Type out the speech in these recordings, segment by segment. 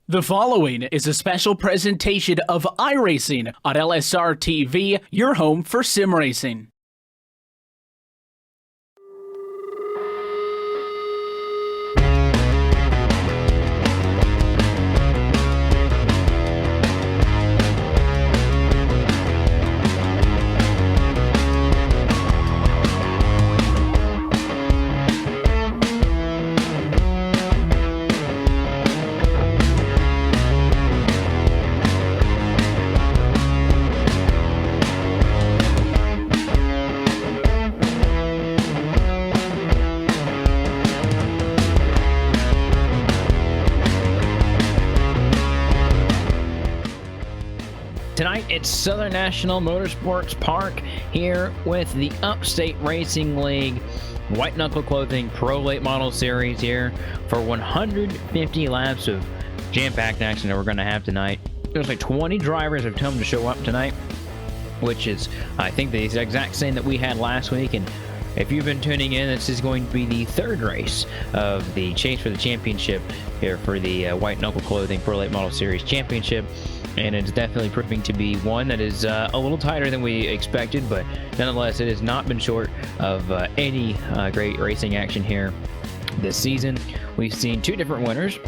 The following is a special presentation of iRacing on LSRTV, your home for sim racing. Tonight, it's Southern National Motorsports Park here with the Upstate Racing League White Knuckle Clothing Pro Late Model Series here for 150 laps of jam-packed action that we're going to have tonight. There's like 20 drivers have come to show up tonight, which is, I think, the exact same that we had last week. And if you've been tuning in, this is going to be the third race of the chase for the championship here for the White Knuckle Clothing Pro Late Model Series Championship. And it's definitely proving to be one that is a little tighter than we expected, but nonetheless, it has not been short of any great racing action here this season. We've seen two different winners.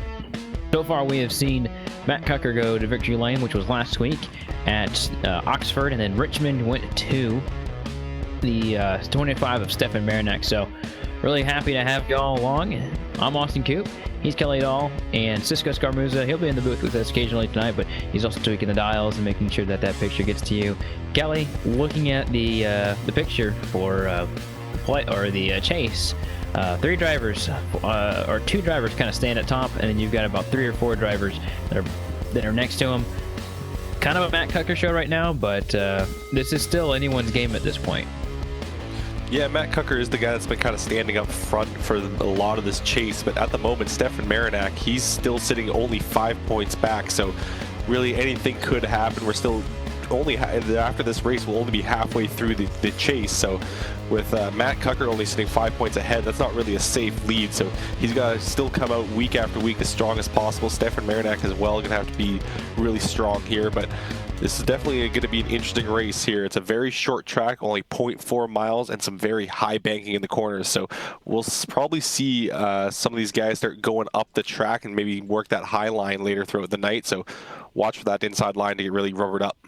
So far, we have seen Matt Cucker go to victory lane, which was last week at Oxford, and then Richmond went to the 25 of Stefan Marinak. So really happy to have y'all along. I'm Austin Coop. He's Kelly Dahl, and Cisco Scarmuzza. He'll be in the booth with us occasionally tonight, but he's also tweaking the dials and making sure that that picture gets to you. Kelly, looking at the picture for the chase, three drivers or two drivers kind of stand at top, and then you've got about three or four drivers that are next to him. Kind of a Matt Cucker show right now, but this is still anyone's game at this point. Yeah, Matt Cucker is the guy that's been kind of standing up front for a lot of this chase, but at the moment, Stefan Marinak, he's still sitting only 5 points back, so really anything could happen. We're still only, after this race, we'll only be halfway through the chase, so with Matt Cucker only sitting 5 points ahead, that's not really a safe lead, so he's got to still come out week after week as strong as possible. Stefan Marinak as well going to have to be really strong here, but this is definitely going to be an interesting race here. It's a very short track, only 0.4 miles, and some very high banking in the corners. So we'll probably see some of these guys start going up the track and maybe work that high line later throughout the night. So watch for that inside line to get really rubbered up.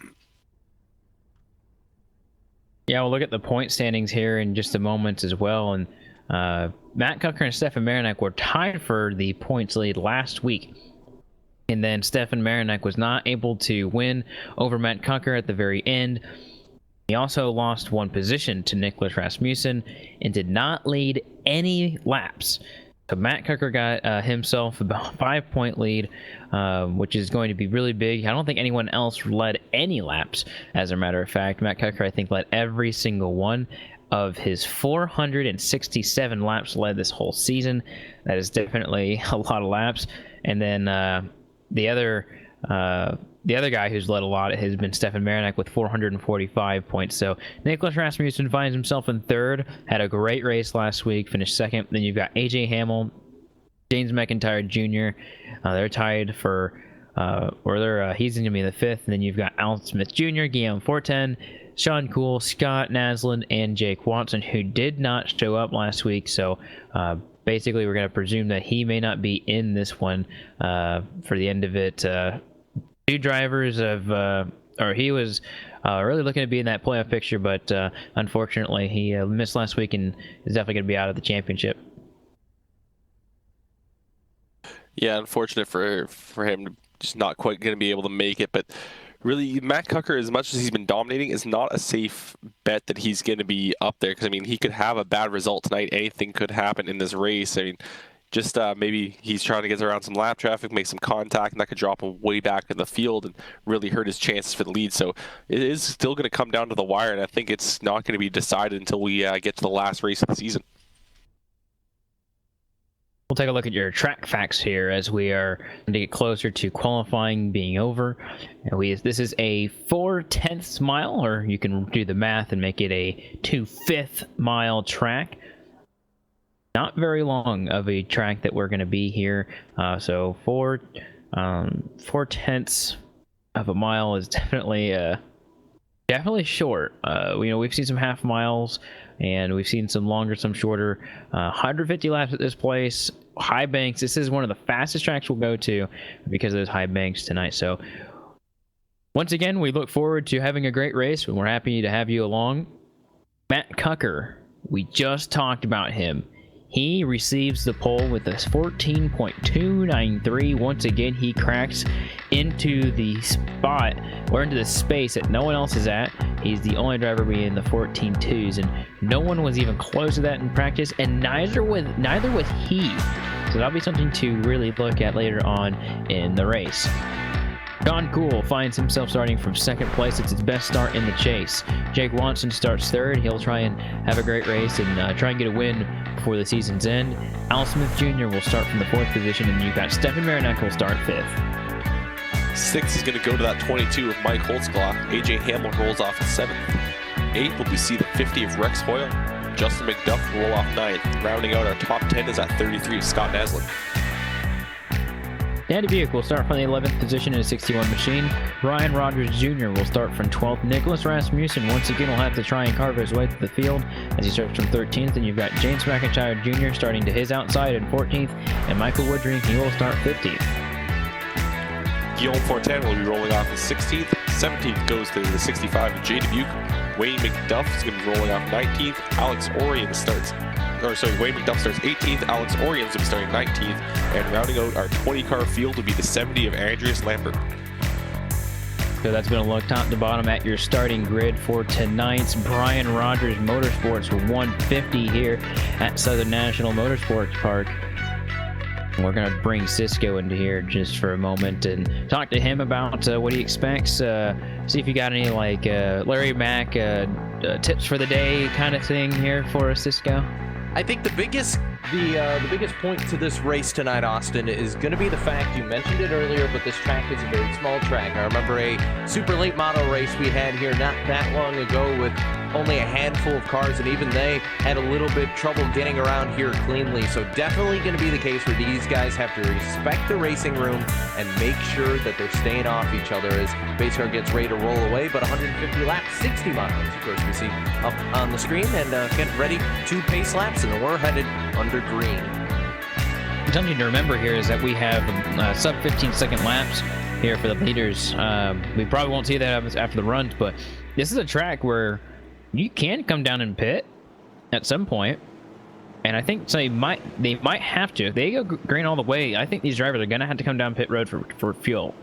Yeah, we'll look at the point standings here in just a moment as well. And Matt Cucker and Stefan Marinak were tied for the points lead last week. And then Stefan Marinak was not able to win over Matt Cucker at the very end. He also lost one position to Nicholas Rasmussen and did not lead any laps. So Matt Cucker got himself about a 5-point lead, which is going to be really big. I don't think anyone else led any laps, as a matter of fact. Matt Cucker, I think, led every single one of his 467 laps led this whole season. That is definitely a lot of laps. And then the other guy who's led a lot has been Stefan Marinak with 445 points. So Nicholas Rasmussen finds himself in third. Had a great race last week, finished second. Then you've got AJ Hamill, James McIntyre Jr. They're tied for, he's going to be in the fifth. And then you've got Alan Smith Jr., Guillaume Fortin, Sean Cool, Scott Naslund, and Jake Watson, who did not show up last week. So basically, we're going to presume that he may not be in this one for the end of it. Two drivers he was really looking to be in that playoff picture, but unfortunately, he missed last week and is definitely going to be out of the championship. Yeah, unfortunate for him, just not quite going to be able to make it, but really, Matt Cucker, as much as he's been dominating, is not a safe bet that he's going to be up there. Because, I mean, he could have a bad result tonight. Anything could happen in this race. I mean, just maybe he's trying to get around some lap traffic, make some contact, and that could drop him way back in the field and really hurt his chances for the lead. So it is still going to come down to the wire, and I think it's not going to be decided until we get to the last race of the season. We'll take a look at your track facts here as we are going to get closer to qualifying being over. And this is a 4/10 mile, or you can do the math and make it a 2/5 mile track. Not very long of a track that we're going to be here. So 4/10 of a mile is definitely short. We've seen some half miles, and we've seen some longer, some shorter. 150 laps at this place. High banks. This is one of the fastest tracks we'll go to because of those high banks tonight. So once again, we look forward to having a great race, and we're happy to have you along. Matt Cucker, we just talked about him. He receives the pole with a 14.293. Once again, he cracks into the spot or into the space that no one else is at. He's the only driver being in the 14.2s, and no one was even close to that in practice, and neither was he. So that'll be something to really look at later on in the race. Knuckle finds himself starting from second place. It's his best start in the chase. Jake Watson starts third. He'll try and have a great race and try and get a win before the season's end. Al Smith Jr. will start from the fourth position, and you've got Stefan Marinak will start fifth. Sixth is going to go to that 22 of Mike Holtzclaw. AJ Hamill rolls off at seventh. Eighth will be see the 50 of Rex Hoyle. Justin McDuff will roll off ninth. Rounding out our top 10 is at 33 of Scott Naslund. Danny Buick will start from the 11th position in a 61 machine. Ryan Rogers Jr. will start from 12th. Nicholas Rasmussen once again will have to try and carve his way to the field as he starts from 13th. And you've got James McIntyre Jr. starting to his outside in 14th. And Michael Woodring, he will start 15th. Guillaume Fortin will be rolling off in 16th. 17th goes to the 65 of Jay Dubuque. Wayne McDuff is going to be rolling off 19th. Wayne McDuff starts 18th. Alex Orion's going to be starting 19th. And rounding out our 20-car field will be the 70 of Andreas Lambert. So that's been a look top to bottom at your starting grid for tonight's Brian Rogers Motorsports 150 here at Southern National Motorsports Park. We're going to bring Cisco into here just for a moment and talk to him about what he expects. See if you got any Larry Mack tips for the day kind of thing here for us, Cisco. I think the biggest point to this race tonight, Austin, is going to be the fact, you mentioned it earlier, but this track is a very small track. I remember a super late model race we had here not that long ago with only a handful of cars, and even they had a little bit trouble getting around here cleanly. So definitely going to be the case where these guys have to respect the racing room and make sure that they're staying off each other as base car gets ready to roll away. But 150 laps, 60 miles, of course, we see up on the screen, and get ready to pace laps, and we're headed under green. Something to remember here is that we have sub 15-second laps here for the leaders. We probably won't see that after the runs, but this is a track where you can come down and pit at some point, and I think they might have to. If they go green all the way, I think these drivers are going to have to come down pit road for fuel.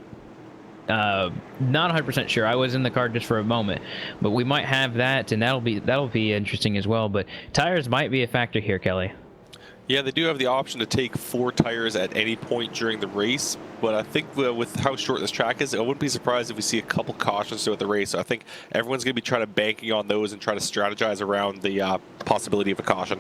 Not 100% sure. I was in the car just for a moment, but we might have that, and that'll be interesting as well. But tires might be a factor here, Kelly. Yeah, they do have the option to take 4 tires at any point during the race, but I think with how short this track is, I wouldn't be surprised if we see a couple cautions throughout the race. So I think everyone's going to be trying to banking on those and trying to strategize around the possibility of a caution.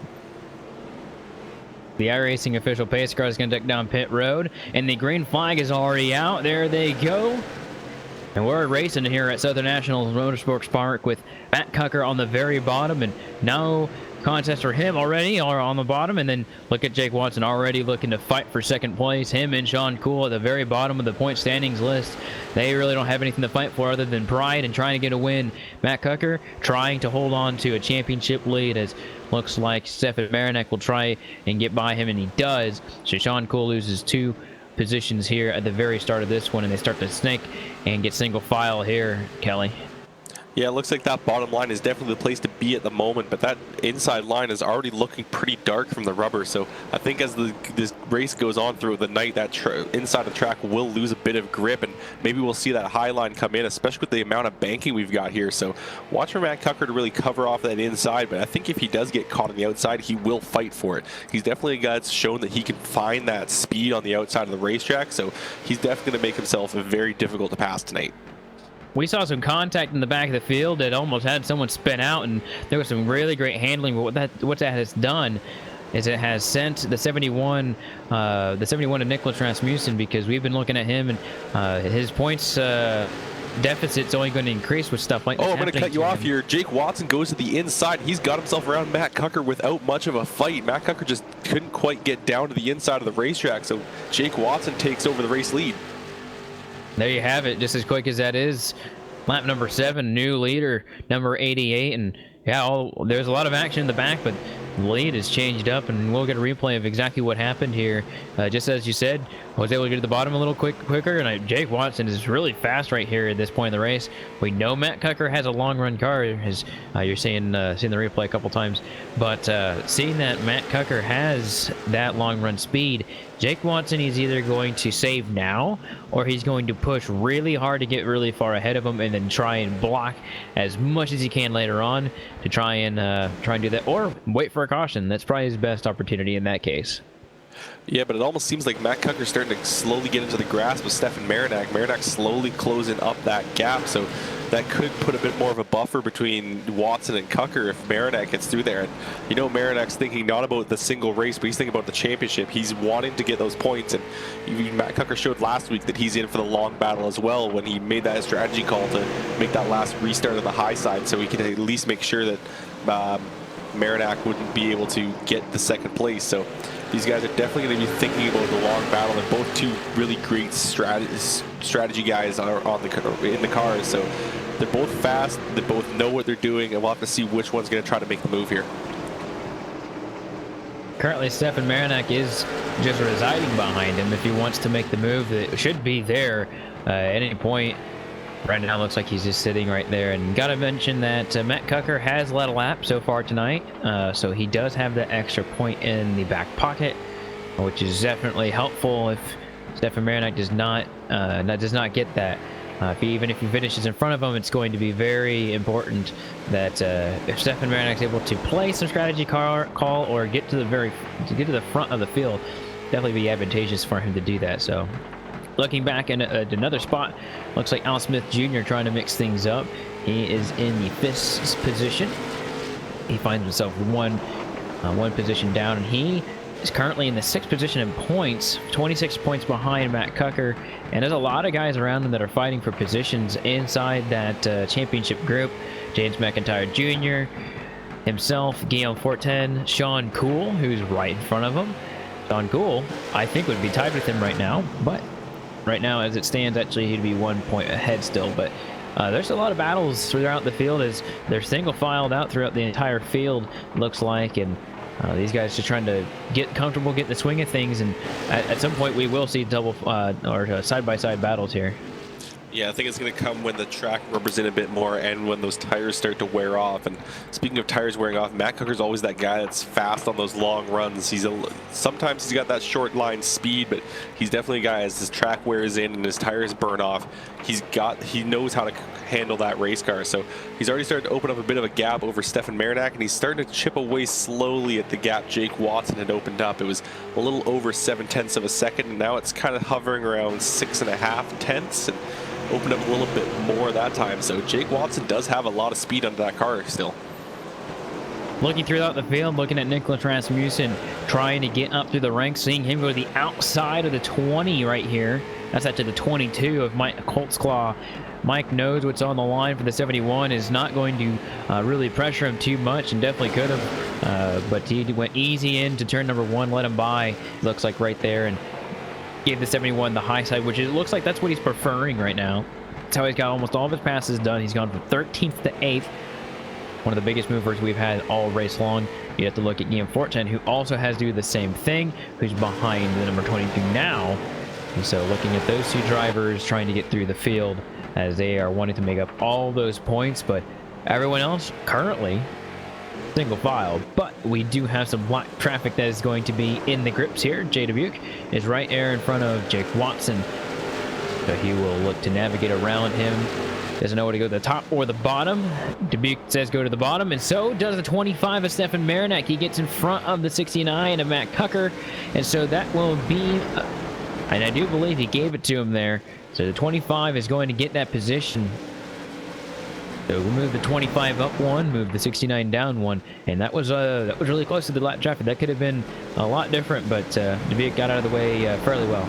The iRacing official pace car is going to take down pit road, and the green flag is already out. There they go. And we're racing here at Southern National Motorsports Park with Matt Cucker on the very bottom, and no contest for him already or on the bottom. And then look at Jake Watson already looking to fight for second place. Him and Sean Cool at the very bottom of the point standings list. They really don't have anything to fight for other than pride and trying to get a win. Matt Cucker trying to hold on to a championship lead, as looks like Stefan Marinak will try and get by him, and he does. So Sean Cool loses 2 positions here at the very start of this one, and they start to snake and get single file here, Kelly. Yeah, it looks like that bottom line is definitely the place to be at the moment, but that inside line is already looking pretty dark from the rubber. So I think as this race goes on through the night, that inside of the track will lose a bit of grip, and maybe we'll see that high line come in, especially with the amount of banking we've got here. So watch for Matt Cucker to really cover off that inside, but I think if he does get caught on the outside, he will fight for it. He's definitely a guy that's shown that he can find that speed on the outside of the racetrack, so he's definitely going to make himself very difficult to pass tonight. We saw some contact in the back of the field that almost had someone spin out, and there was some really great handling. But what that has done is it has sent the 71 to Nicholas Rasmussen, because we've been looking at him, and his points deficit's only going to increase with stuff like this. Oh, I'm going to cut you off here. Jake Watson goes to the inside. He's got himself around Matt Cucker without much of a fight. Matt Cucker just couldn't quite get down to the inside of the racetrack, so Jake Watson takes over the race lead. There you have it. Just as quick as that is, lap number 7, new leader, number 88. And yeah, there's a lot of action in the back, but the lead is changed up, and we'll get a replay of exactly what happened here. Just as you said, I was able to get to the bottom a little quicker, and Jake Watson is really fast right here at this point in the race. We know Matt Cucker has a long run car, as you're seeing the replay a couple times, but seeing that Matt Cucker has that long run speed, Jake Watson is either going to save now, or he's going to push really hard to get really far ahead of him, and then try and block as much as he can later on to try and do that, or wait for a caution. That's probably his best opportunity in that case. Yeah, but it almost seems like Matt Cucker's starting to slowly get into the grasp with Stefan Marinak. Marinak slowly closing up that gap, so that could put a bit more of a buffer between Watson and Cucker if Marinak gets through there. And you know, Marinak's thinking not about the single race, but he's thinking about the championship. He's wanting to get those points, and Matt Cucker showed last week that he's in for the long battle as well when he made that strategy call to make that last restart on the high side, so he could at least make sure that Marinak wouldn't be able to get the second place. So these guys are definitely going to be thinking about the long battle, and both two really great strategy guys are in the cars. So they're both fast, they both know what they're doing, and we'll have to see which one's going to try to make the move here. Currently, Stefan Marinak is just residing behind him. If he wants to make the move, it should be there at any point. Right now, looks like he's just sitting right there. And got to mention that Matt Cucker has led a lap so far tonight, so he does have that extra point in the back pocket, which is definitely helpful if Stefan Marinak does not get that. Even if he finishes in front of him, it's going to be very important that if Stefan Marinak's able to play some strategy call or get to the front of the field, definitely be advantageous for him to do that. So, looking back at another spot, looks like Al Smith Jr. trying to mix things up. He is in the 5th position. He finds himself one position down, and he is currently in the 6th position in points, 26 points behind Matt Cucker. And there's a lot of guys around him that are fighting for positions inside that championship group. James McIntyre Jr., himself, Guillaume Fortin, Sean Cool, who's right in front of him. Sean Cool, I think, would be tied with him right now, but right now, as it stands, actually, he'd be 1 point ahead still. But there's a lot of battles throughout the field as they're single filed out throughout the entire field, looks like. And these guys just trying to get comfortable, get the swing of things. And at some point, we will see double or side-by-side battles here. Yeah, I think it's going to come when the track rubs in a bit more and when those tires start to wear off. And speaking of tires wearing off, Matt Cucker's always that guy that's fast on those long runs. Sometimes he's got that short line speed, but he's definitely a guy as his track wears in and his tires burn off, he knows how to handle that race car. So he's already started to open up a bit of a gap over Stefan Marinak, and he's starting to chip away slowly at the gap Jake Watson had opened up. It was a little over 0.7 of a second, and now it's kind of hovering around 6.5 tenths. And opened up a little bit more that time. So Jake Watson does have a lot of speed under that car still. Looking throughout the field, looking at Nicholas Rasmussen trying to get up through the ranks, seeing him go to the outside of the 20 right here. That's actually the 22 of Mike Holtzclaw. Mike knows what's on the line for the 71, is not going to really pressure him too much, and definitely could have, but he went easy into turn number 1, let him by, looks like right there, and gave the 71 the high side, which it looks like that's what he's preferring right now. That's how he's got almost all of his passes done. He's gone from 13th to 8th. One of the biggest movers we've had all race long. You have to look at Guillaume Fortin, who also has to do the same thing, who's behind the number 22 now. And so looking at those two drivers trying to get through the field as they are wanting to make up all those points, but everyone else currently single file. But we do have some black traffic that is going to be in the grips here. Jay Dubuque is right there in front of Jake Watson, so he will look to navigate around him. Doesn't know where to go, the top or the bottom. Dubuque says go to the bottom, and so does the 25 of Stefan Marinak. He gets in front of the 69 of Matt Cucker, and so that will be, and I do believe he gave it to him there. So the 25 is going to get that position. So we'll move the 25 up 1, move the 69 down 1, and that was really close to the lap traffic. That could have been a lot different, but Dubuque got out of the way fairly well.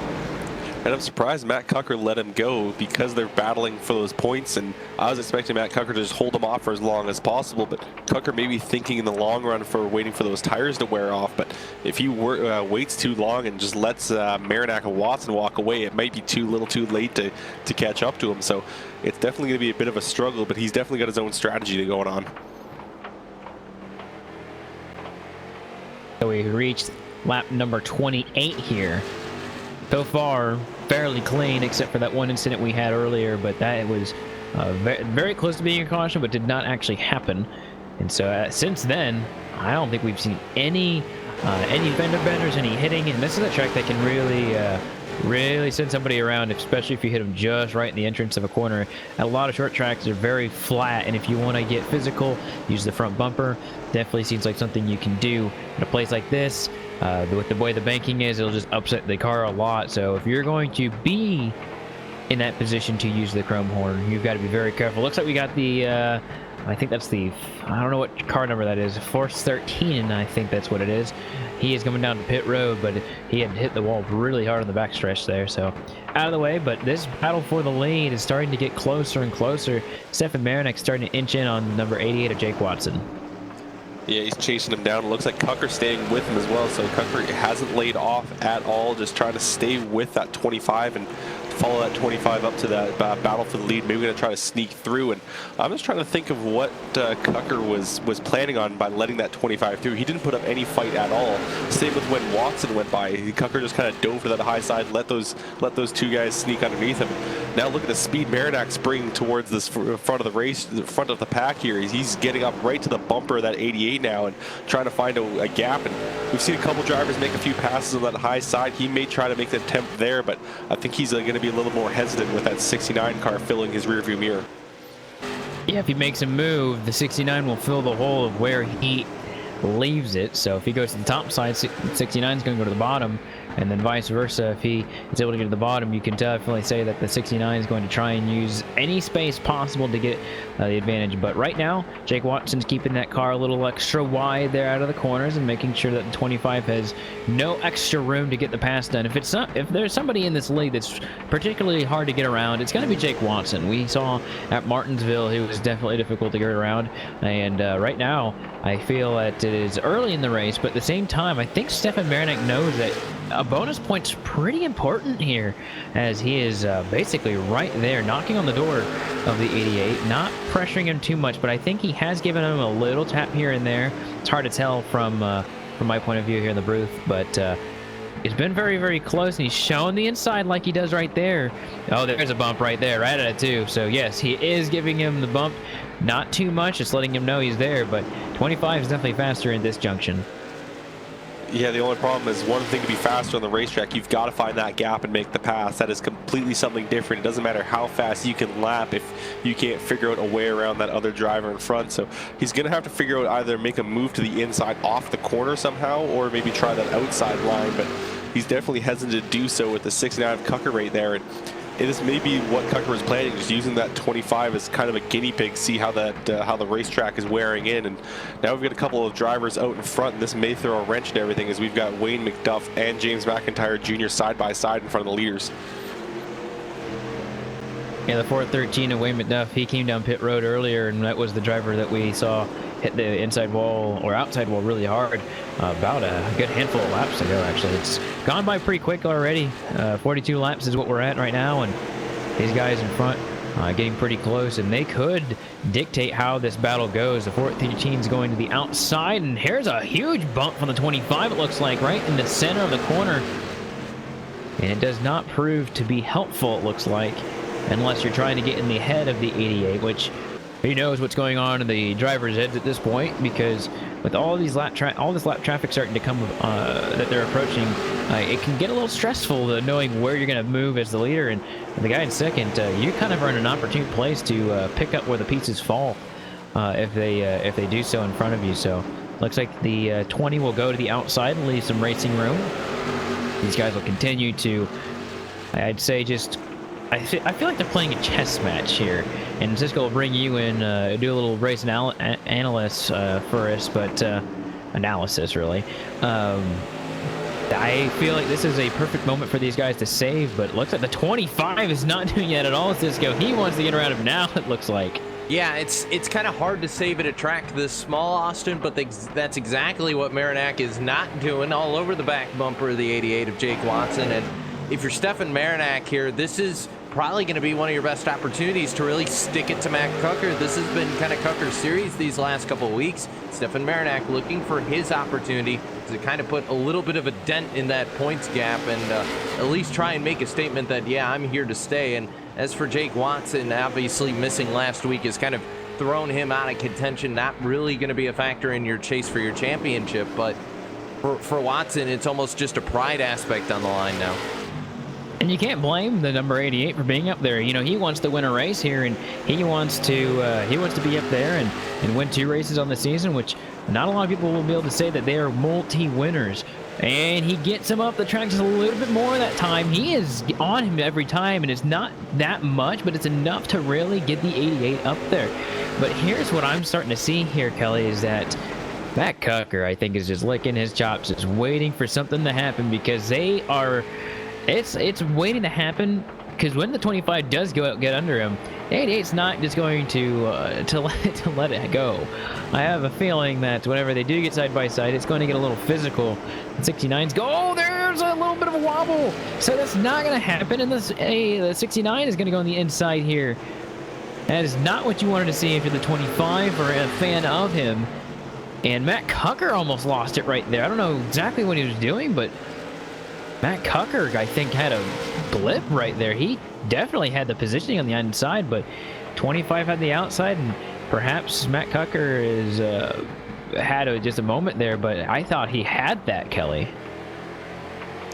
And I'm surprised Matt Cucker let him go because they're battling for those points. And I was expecting Matt Cucker to just hold him off for as long as possible. But Cucker may be thinking in the long run for waiting for those tires to wear off. But if he waits too long and just lets Marinak and Watson walk away, it might be too late to catch up to him. So it's definitely going to be a bit of a struggle. But he's definitely got his own strategy going on. So we reached lap number 28 here. So far, fairly clean, except for that one incident we had earlier, but that was very close to being a caution, but did not actually happen. And so since then, I don't think we've seen any fender benders, any hitting, and this is a track that can really send somebody around, especially if you hit them just right in the entrance of a corner. A lot of short tracks are very flat, and if you want to get physical, use the front bumper. Definitely seems like something you can do in a place like this. With the way the banking is, it'll just upset the car a lot. So if you're going to be in that position to use the chrome horn, you've got to be very careful. Looks like we got the, I think that's the, I don't know what car number that is, Force 13, I think that's what it is. He is coming down to pit road, but he had hit the wall really hard on the backstretch there, so out of the way. But this battle for the lead is starting to get closer and closer. Stefan Marinak starting to inch in on number 88 of Jake Watson. Yeah, he's chasing him down. It looks like Cucker's staying with him as well. So Cucker hasn't laid off at all, just trying to stay with that 25 and follow that 25 up to that battle for the lead. Maybe we're going to try to sneak through. And I'm just trying to think of what Cucker was planning on by letting that 25 through. He didn't put up any fight at all. Same with when Watson went by. Cucker just kind of dove to that high side, let those two guys sneak underneath him. Now look at the speed Marinak's bringing towards this front of the race, the front of the pack here. He's getting up right to the bumper of that 88 now and trying to find a gap. And we've seen a couple drivers make a few passes on that high side. He may try to make the attempt there, but I think he's going to be a little more hesitant with that 69 car filling his rearview mirror. Yeah, if he makes a move, the 69 will fill the hole of where he leaves it. So if he goes to the top side, 69 is going to go to the bottom, and then vice versa. If he is able to get to the bottom, you can definitely say that the 69 is going to try and use any space possible to get the advantage. But right now, Jake Watson's keeping that car a little extra wide there out of the corners and making sure that the 25 has no extra room to get the pass done. If there's somebody in this league that's particularly hard to get around, it's going to be Jake Watson. We saw at Martinsville he was definitely difficult to get around, and right now I feel that it is early in the race, but at the same time, I think Stefan Marinak knows that a bonus point's pretty important here, as he is basically right there, knocking on the door of the 88, not pressuring him too much, but I think he has given him a little tap here and there. It's hard to tell from my point of view here in the booth, but it's been very close, and he's showing the inside like he does right there. Oh, there's a bump right there, right at it too. So yes, he is giving him the bump. Not too much, just letting him know he's there, but 25 is definitely faster in this junction. Yeah, the only problem is one thing to be faster on the racetrack, you've got to find that gap and make the pass. That is completely something different. It doesn't matter how fast you can lap if you can't figure out a way around that other driver in front. So he's going to have to figure out either make a move to the inside off the corner somehow, or maybe try that outside line, but he's definitely hesitant to do so with the 69 Cucker right there. And it is maybe what Cucker was planning, just using that 25 as kind of a guinea pig, see how that how the racetrack is wearing in. And now we've got a couple of drivers out in front, and this may throw a wrench in everything, as we've got Wayne McDuff and James McIntyre Jr. side by side in front of the leaders. Yeah, the 413 of Wayne McDuff, he came down pit road earlier, and that was the driver that we saw hit the inside wall or outside wall really hard about a good handful of laps ago. Actually, it's gone by pretty quick already. 42 laps is what we're at right now, and these guys in front getting pretty close, and they could dictate how this battle goes. The 413 is going to the outside, and here's a huge bump from the 25, it looks like, right in the center of the corner, and it does not prove to be helpful, it looks like, unless you're trying to get in the head of the 88, which who knows what's going on in the driver's heads at this point, because with all these lap traffic starting to come that they're approaching, it can get a little stressful knowing where you're going to move as the leader, and the guy in second, you kind of are in an opportune place to pick up where the pieces fall if they do so in front of you. So looks like the 20 will go to the outside and leave some racing room. These guys will continue to, I'd say, just I feel like they're playing a chess match here, and Cisco will bring you in, do a little race analysis for us, but analysis really. I feel like this is a perfect moment for these guys to save, but it looks like the 25 is not doing it at all, Cisco. He wants to get around him now, it looks like. Yeah, it's kind of hard to save at a track this small, Austin, but that's exactly what Marinak is not doing, all over the back bumper of the 88 of Jake Watson. And if you're Stefan Marinak here, this is probably going to be one of your best opportunities to really stick it to Matt Kucker. This has been kind of Kucker's series these last couple of weeks. Stefan Marinak looking for his opportunity to kind of put a little bit of a dent in that points gap and at least try and make a statement that, yeah, I'm here to stay. And as for Jake Watson, obviously missing last week has kind of thrown him out of contention, not really going to be a factor in your chase for your championship. But for Watson, it's almost just a pride aspect on the line now. And you can't blame the number 88 for being up there. You know, he wants to win a race here, and he wants to be up there and win 2 races on the season, which not a lot of people will be able to say that they are multi-winners. And he gets him up the track just a little bit more that time. He is on him every time, and it's not that much, but it's enough to really get the 88 up there. But here's what I'm starting to see here, Kelly, is that Matt Kucker, I think, is just licking his chops, just waiting for something to happen, because they are... It's waiting to happen, because when the 25 does go out, get under him, 88's not just going to let it go. I have a feeling that whenever they do get side by side, it's going to get a little physical. The 69's go. Oh, there's a little bit of a wobble. So that's not going to happen. And the 69 is going to go on the inside here. That is not what you wanted to see if you're the 25 or a fan of him. And Matt Kucker almost lost it right there. I don't know exactly what he was doing, but Matt Kucker, I think, had a blip right there. He definitely had the positioning on the inside, but 25 had the outside, and perhaps Matt Kucker had just a moment there, but I thought he had that, Kelly.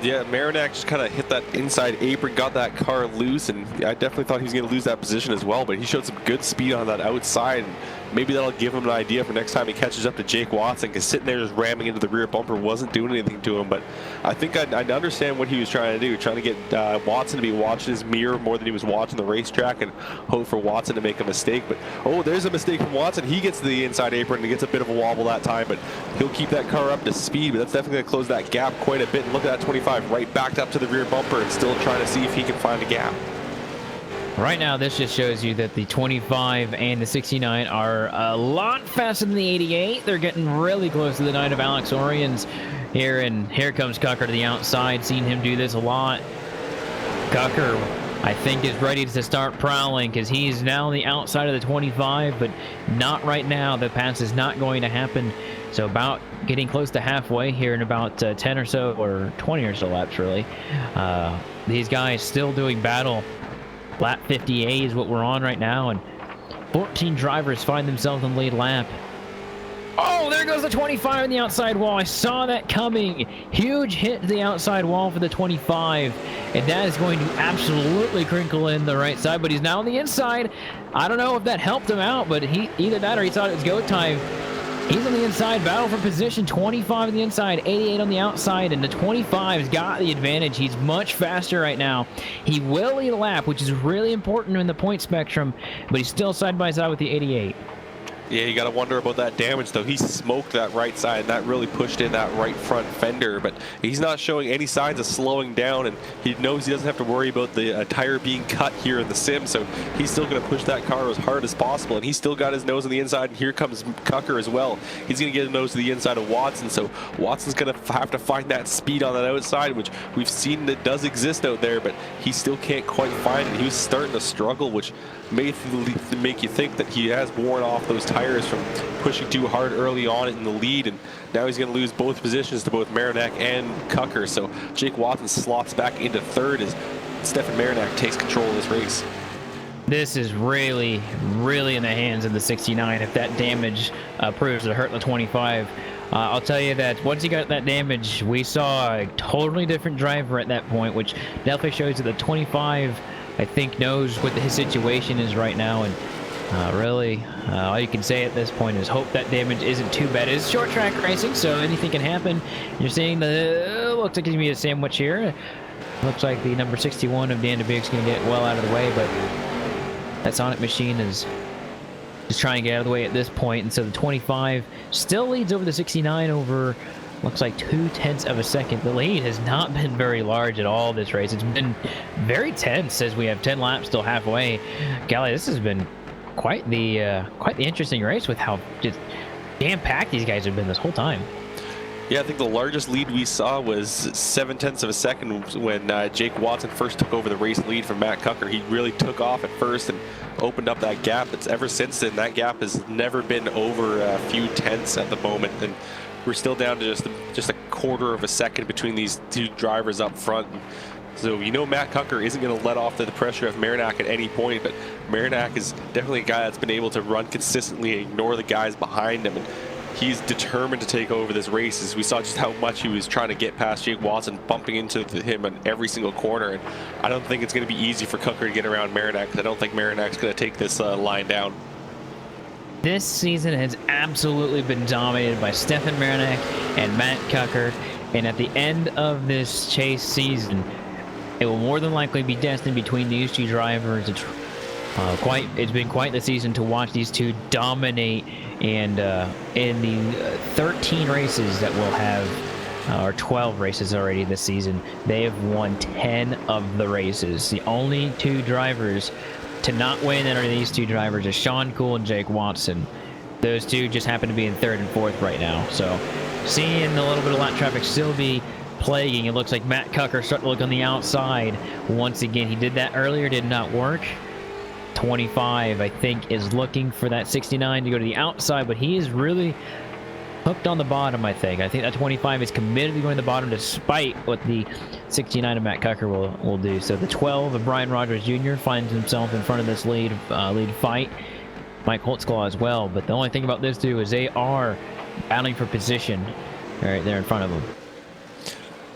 Yeah, Marinak just kind of hit that inside apron, got that car loose, and I definitely thought he was going to lose that position as well, but he showed some good speed on that outside, and maybe that'll give him an idea for next time he catches up to Jake Watson, because sitting there just ramming into the rear bumper wasn't doing anything to him. But I think I understand what he was trying to do, trying to get Watson to be watching his mirror more than he was watching the racetrack and hope for Watson to make a mistake. But, oh, there's a mistake from Watson. He gets to the inside apron and gets a bit of a wobble that time, but he'll keep that car up to speed, but that's definitely going to close that gap quite a bit. And look at that 25 right backed up to the rear bumper and still trying to see if he can find a gap. Right now, this just shows you that the 25 and the 69 are a lot faster than the 88. They're getting really close to the 9 of Alex Orions here, and here comes Kucker to the outside. Seen him do this a lot. Kucker, I think, is ready to start prowling, because he's now on the outside of the 25, but not right now. The pass is not going to happen. So about getting close to halfway here in about 10 or so, or 20 or so laps, really. These guys still doing battle. Lap 58 is what we're on right now, and 14 drivers find themselves in the lead lap. Oh, there goes the 25 on the outside wall. I saw that coming. Huge hit to the outside wall for the 25, and that is going to absolutely crinkle in the right side, but he's now on the inside. I don't know if that helped him out, but either that or he thought it was go time. He's on the inside, battle for position, 25 on the inside, 88 on the outside, and the 25's got the advantage. He's much faster right now. He will lead a lap, which is really important in the point spectrum, but he's still side by side with the 88. Yeah, you got to wonder about that damage, though. He smoked that right side, and that really pushed in that right front fender, but he's not showing any signs of slowing down, and he knows he doesn't have to worry about the tire being cut here in the sim, so he's still going to push that car as hard as possible, and he's still got his nose on the inside, and here comes Kucker as well. He's going to get a nose to the inside of Watson, so Watson's going to have to find that speed on that outside, which we've seen that does exist out there, but he still can't quite find it. He was starting to struggle, which may make you think that he has worn off those tires from pushing too hard early on in the lead, and now he's going to lose both positions to both Marinak and Kucker. So Jake Watson slots back into third as Stefan Marinak takes control of this race. This is really, really in the hands of the 69 if that damage proves to hurt the 25. I'll tell you that once he got that damage, we saw a totally different driver at that point, which definitely shows that the 25, I think, knows what his situation is right now, and really, all you can say at this point is hope that damage isn't too bad. It's short track racing, so anything can happen. You're seeing looks like he's gonna be a sandwich here. Looks like the number 61 of Dan DeBig's gonna get well out of the way, but that Sonic machine is just trying to get out of the way at this point, and so the 25 still leads over the 69 over looks like 0.2 of a second. The lead has not been very large at all this race. It's been very tense as we have 10 laps still halfway. Golly, this has been quite the interesting race with how just jam-packed these guys have been this whole time. Yeah, I think the largest lead we saw was 0.7 of a second when Jake Watson first took over the race lead from Matt Cucker. He really took off at first and opened up that gap. It's ever since then, that gap has never been over a few tenths at the moment. And we're still down to just a quarter of a second between these two drivers up front. So you know Matt Cucker isn't going to let off the pressure of Marinak at any point, but Marinak is definitely a guy that's been able to run consistently and ignore the guys behind him. And he's determined to take over this race, as we saw just how much he was trying to get past Jake Watson, bumping into him in every single corner. And I don't think it's going to be easy for Cucker to get around Marinak, because I don't think Marinak's going to take this line down. This season has absolutely been dominated by Stefan Marinak and Matt Cucker, and at the end of this chase season, it will more than likely be destined between these two drivers. It's been quite the season to watch these two dominate, and in the 13 races that we'll have, or 12 races already this season, they have won 10 of the races. The only two drivers to not win that are these two drivers are Sean Cool and Jake Watson. Those two just happen to be in 3rd and 4th right now. So seeing a little bit of lap traffic still be plaguing, it looks like Matt Cucker starting to look on the outside once again. He did that earlier, did not work. 25, I think, is looking for that 69 to go to the outside, but he is really hooked on the bottom, I think. I think that 25 is committed to going to the bottom despite what the 69 of Matt Cucker will do. So the 12 of Brian Rogers Jr. finds himself in front of this lead fight. Mike Holtzclaw as well, but the only thing about this two is they are battling for position right there in front of them.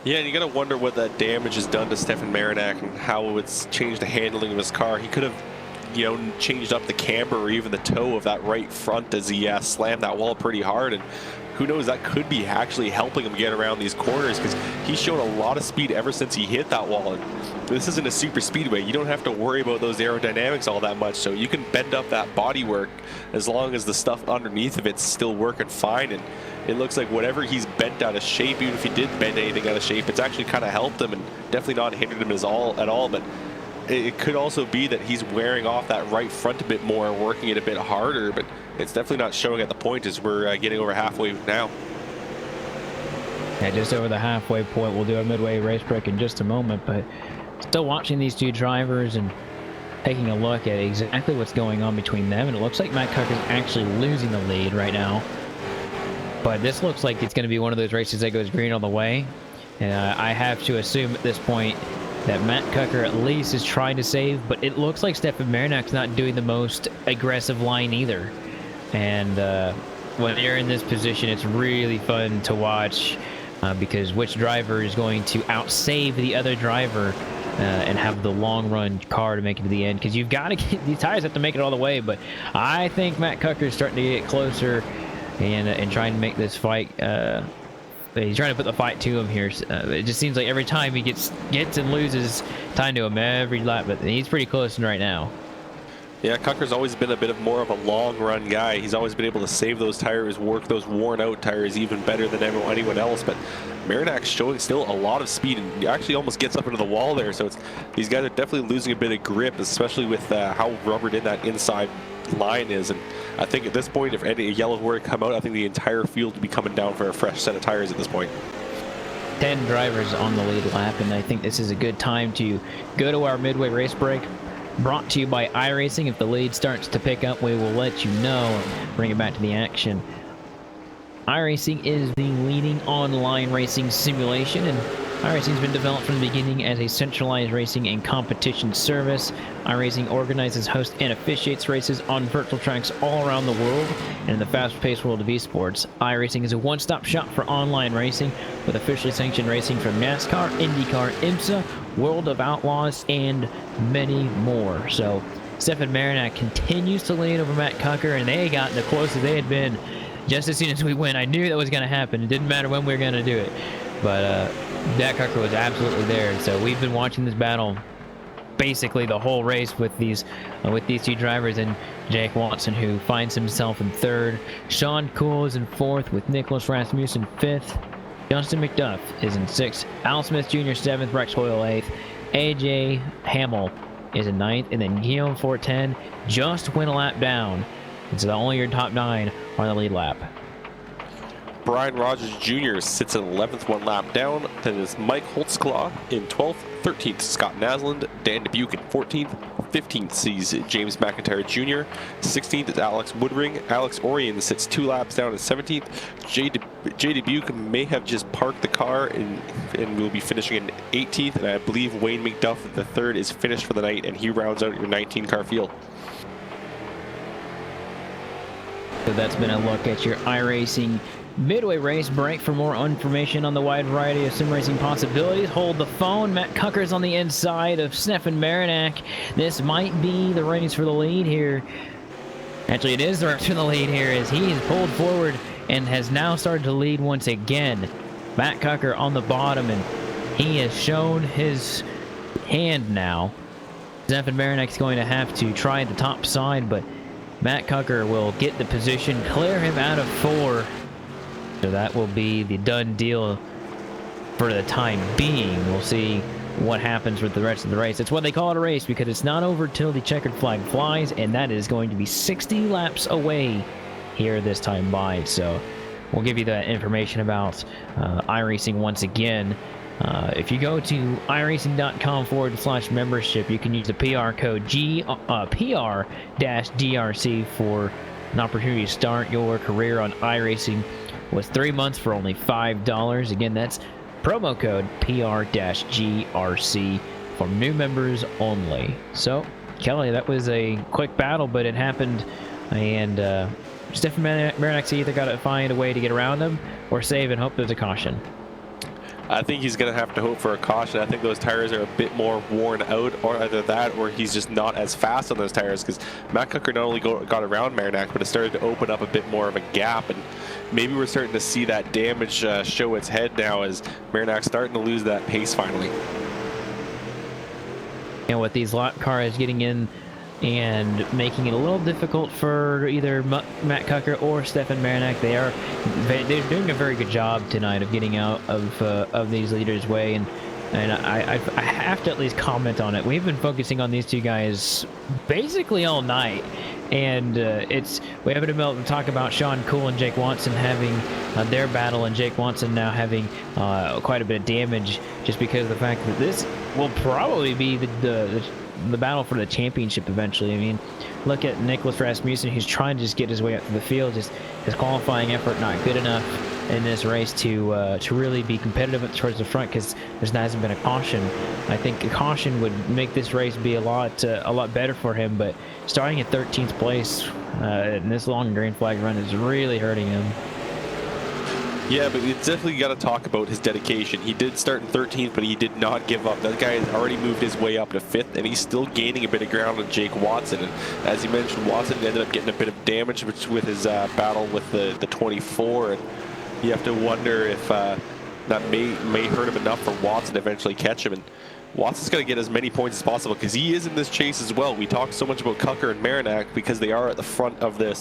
Yeah, and you got to wonder what that damage has done to Stefan Marinak and how it's changed the handling of his car. He could have, you know, changed up the camber or even the toe of that right front as he slammed that wall pretty hard, and who knows, that could be actually helping him get around these corners, because he's shown a lot of speed ever since he hit that wall. And this isn't a super speedway. You don't have to worry about those aerodynamics all that much, so you can bend up that bodywork as long as the stuff underneath of it's still working fine. And it looks like whatever he's bent out of shape, even if he did bend anything out of shape, it's actually kind of helped him and definitely not hindered him at all. But it could also be that he's wearing off that right front a bit more and working it a bit harder, but it's definitely not showing at the point as we're getting over halfway now. Yeah, just over the halfway point. We'll do a midway race break in just a moment, but still watching these two drivers and taking a look at exactly what's going on between them, and it looks like Matt Cucker is actually losing the lead right now. But this looks like it's going to be one of those races that goes green all the way, and I have to assume at this point that Matt Cucker at least is trying to save, but it looks like Stefan Marinak's not doing the most aggressive line either. And when you're in this position, it's really fun to watch because which driver is going to outsave the other driver and have the long run car to make it to the end, because you've got to get these tires have to make it all the way. But I think Matt Cucker is starting to get closer and trying to make this fight. He's trying to put the fight to him here. It just seems like every time he gets and loses time to him every lap, but he's pretty close right now. Yeah, Cucker's always been a bit of more of a long run guy. He's always been able to save those tires, work those worn out tires even better than anyone else. But Marinak's showing still a lot of speed and actually almost gets up into the wall there. So these guys are definitely losing a bit of grip, especially with how rubbered in that inside line is. And I think at this point, if any yellow were to come out, I think the entire field would be coming down for a fresh set of tires at this point. 10 drivers on the lead lap, and I think this is a good time to go to our midway race break. Brought to you by iRacing. If the lead starts to pick up, we will let you know and bring it back to the action. iRacing is the leading online racing simulation, and iRacing has been developed from the beginning as a centralized racing and competition service. iRacing organizes, hosts, and officiates races on virtual tracks all around the world. And in the fast-paced world of esports, iRacing is a one-stop shop for online racing with officially sanctioned racing from NASCAR, IndyCar, IMSA, World of Outlaws, and many more. So Stefan Marinak continues to lead over Matt Cucker, and they got the closest they had been just as soon as we win. I knew that was going to happen. It didn't matter when we were going to do it, but Matt Cucker was absolutely there. So we've been watching this battle basically the whole race with these two drivers, and Jake Watson, who finds himself in 3rd. Sean Cool is in 4th with Nicholas Rasmussen 5th. Justin McDuff is in 6th. Al Smith Jr. 7th. Rex Hoyle 8th. AJ Hamill is in 9th. And then Guillaume Fortin just went a lap down. And so only your top 9 are on the lead lap. Brian Rogers Jr. sits in 11th, 1 lap down. Then is Mike Holtzclaw in 12th. 13th, Scott Naslund. Dan Dubuque in 14th. 15th sees James McIntyre Jr. 16th is Alex Woodring. Alex Orion sits 2 laps down in 17th. Jay Dubuque may have just parked the car and will be finishing in 18th. And I believe Wayne McDuff III is finished for the night, and he rounds out your 19-car field. So that's been a look at your iRacing Midway race break. For more information on the wide variety of sim racing possibilities, hold the phone. Matt Cucker's on the inside of Stefan Marinak. This might be the race for the lead here. Actually, it is the race for the lead here, as he is pulled forward and has now started to lead once again. Matt Cucker on the bottom, and he has shown his hand now. Stefan Marinak's going to have to try the top side, but Matt Cucker will get the position, clear him out of 4. So that will be the done deal for the time being. We'll see what happens with the rest of the race. It's what they call it a race, because it's not over till the checkered flag flies, and that is going to be 60 laps away here this time by. So we'll give you that information about iRacing once again. If you go to iRacing.com/membership, you can use the PR code PR-DRC for an opportunity to start your career on iRacing with 3 months for only $5. Again, that's promo code PR-GRC for new members only. So, Kelly, that was a quick battle, but it happened, and Stefan Marinak's either got to find a way to get around him or save and hope there's a caution. I think he's going to have to hope for a caution. I think those tires are a bit more worn out, or either that or he's just not as fast on those tires, because Matt Cucker not only got around Marinak, but it started to open up a bit more of a gap, and maybe we're starting to see that damage show its head now as Marinak's starting to lose that pace finally. And with these lap cars getting in and making it a little difficult for either Matt Cucker or Stefan Marinak, they're doing a very good job tonight of getting out of these leaders' way, and I have to at least comment on it. We've been focusing on these two guys basically all night, and we haven't been able to talk about Sean Cool and Jake Watson having their battle, and Jake Watson now having quite a bit of damage, just because of the fact that this will probably be the battle for the championship eventually. I mean, look at Nicholas Rasmussen, who's trying to just get his way up to the field. Just his qualifying effort not good enough in this race to really be competitive towards the front, because there hasn't been a caution. I think a caution would make this race be a lot better for him, but starting at 13th place in this long green flag run is really hurting him. Yeah, but it's definitely got to talk about his dedication. He did start in 13th, but he did not give up. That guy has already moved his way up to 5th, and he's still gaining a bit of ground on Jake Watson. And as you mentioned, Watson ended up getting a bit of damage with his battle with the 24, and you have to wonder if that may hurt him enough for Watson to eventually catch him. And Watson's going to get as many points as possible, because he is in this chase as well. We talk so much about Cucker and Marinak because they are at the front of the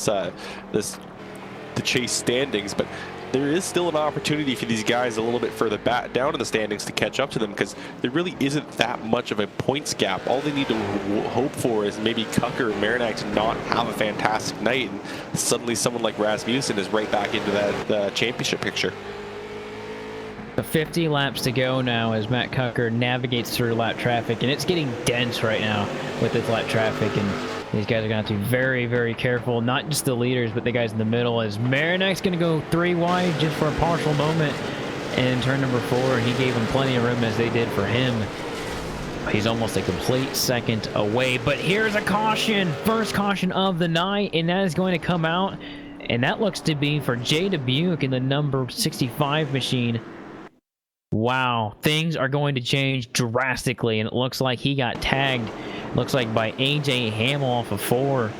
chase standings, but there is still an opportunity for these guys a little bit further back down in the standings to catch up to them, because there really isn't that much of a points gap. All they need to hope for is maybe Cucker and Marinak to not have a fantastic night, and suddenly someone like Rasmussen is right back into that championship picture. 50 laps to go now as Matt Cucker navigates through lap traffic, and it's getting dense right now with this lap traffic, and these guys are going to have to be very, very careful, not just the leaders, but the guys in the middle, as Marinak's going to go 3 wide just for a partial moment in turn number 4, and he gave them plenty of room as they did for him. He's almost a complete second away, but here's a caution, first caution of the night, and that is going to come out, and that looks to be for Jay Dubuque in the number 65 machine. Wow, things are going to change drastically, and it looks like he got tagged, looks like by AJ Hamill off of 4.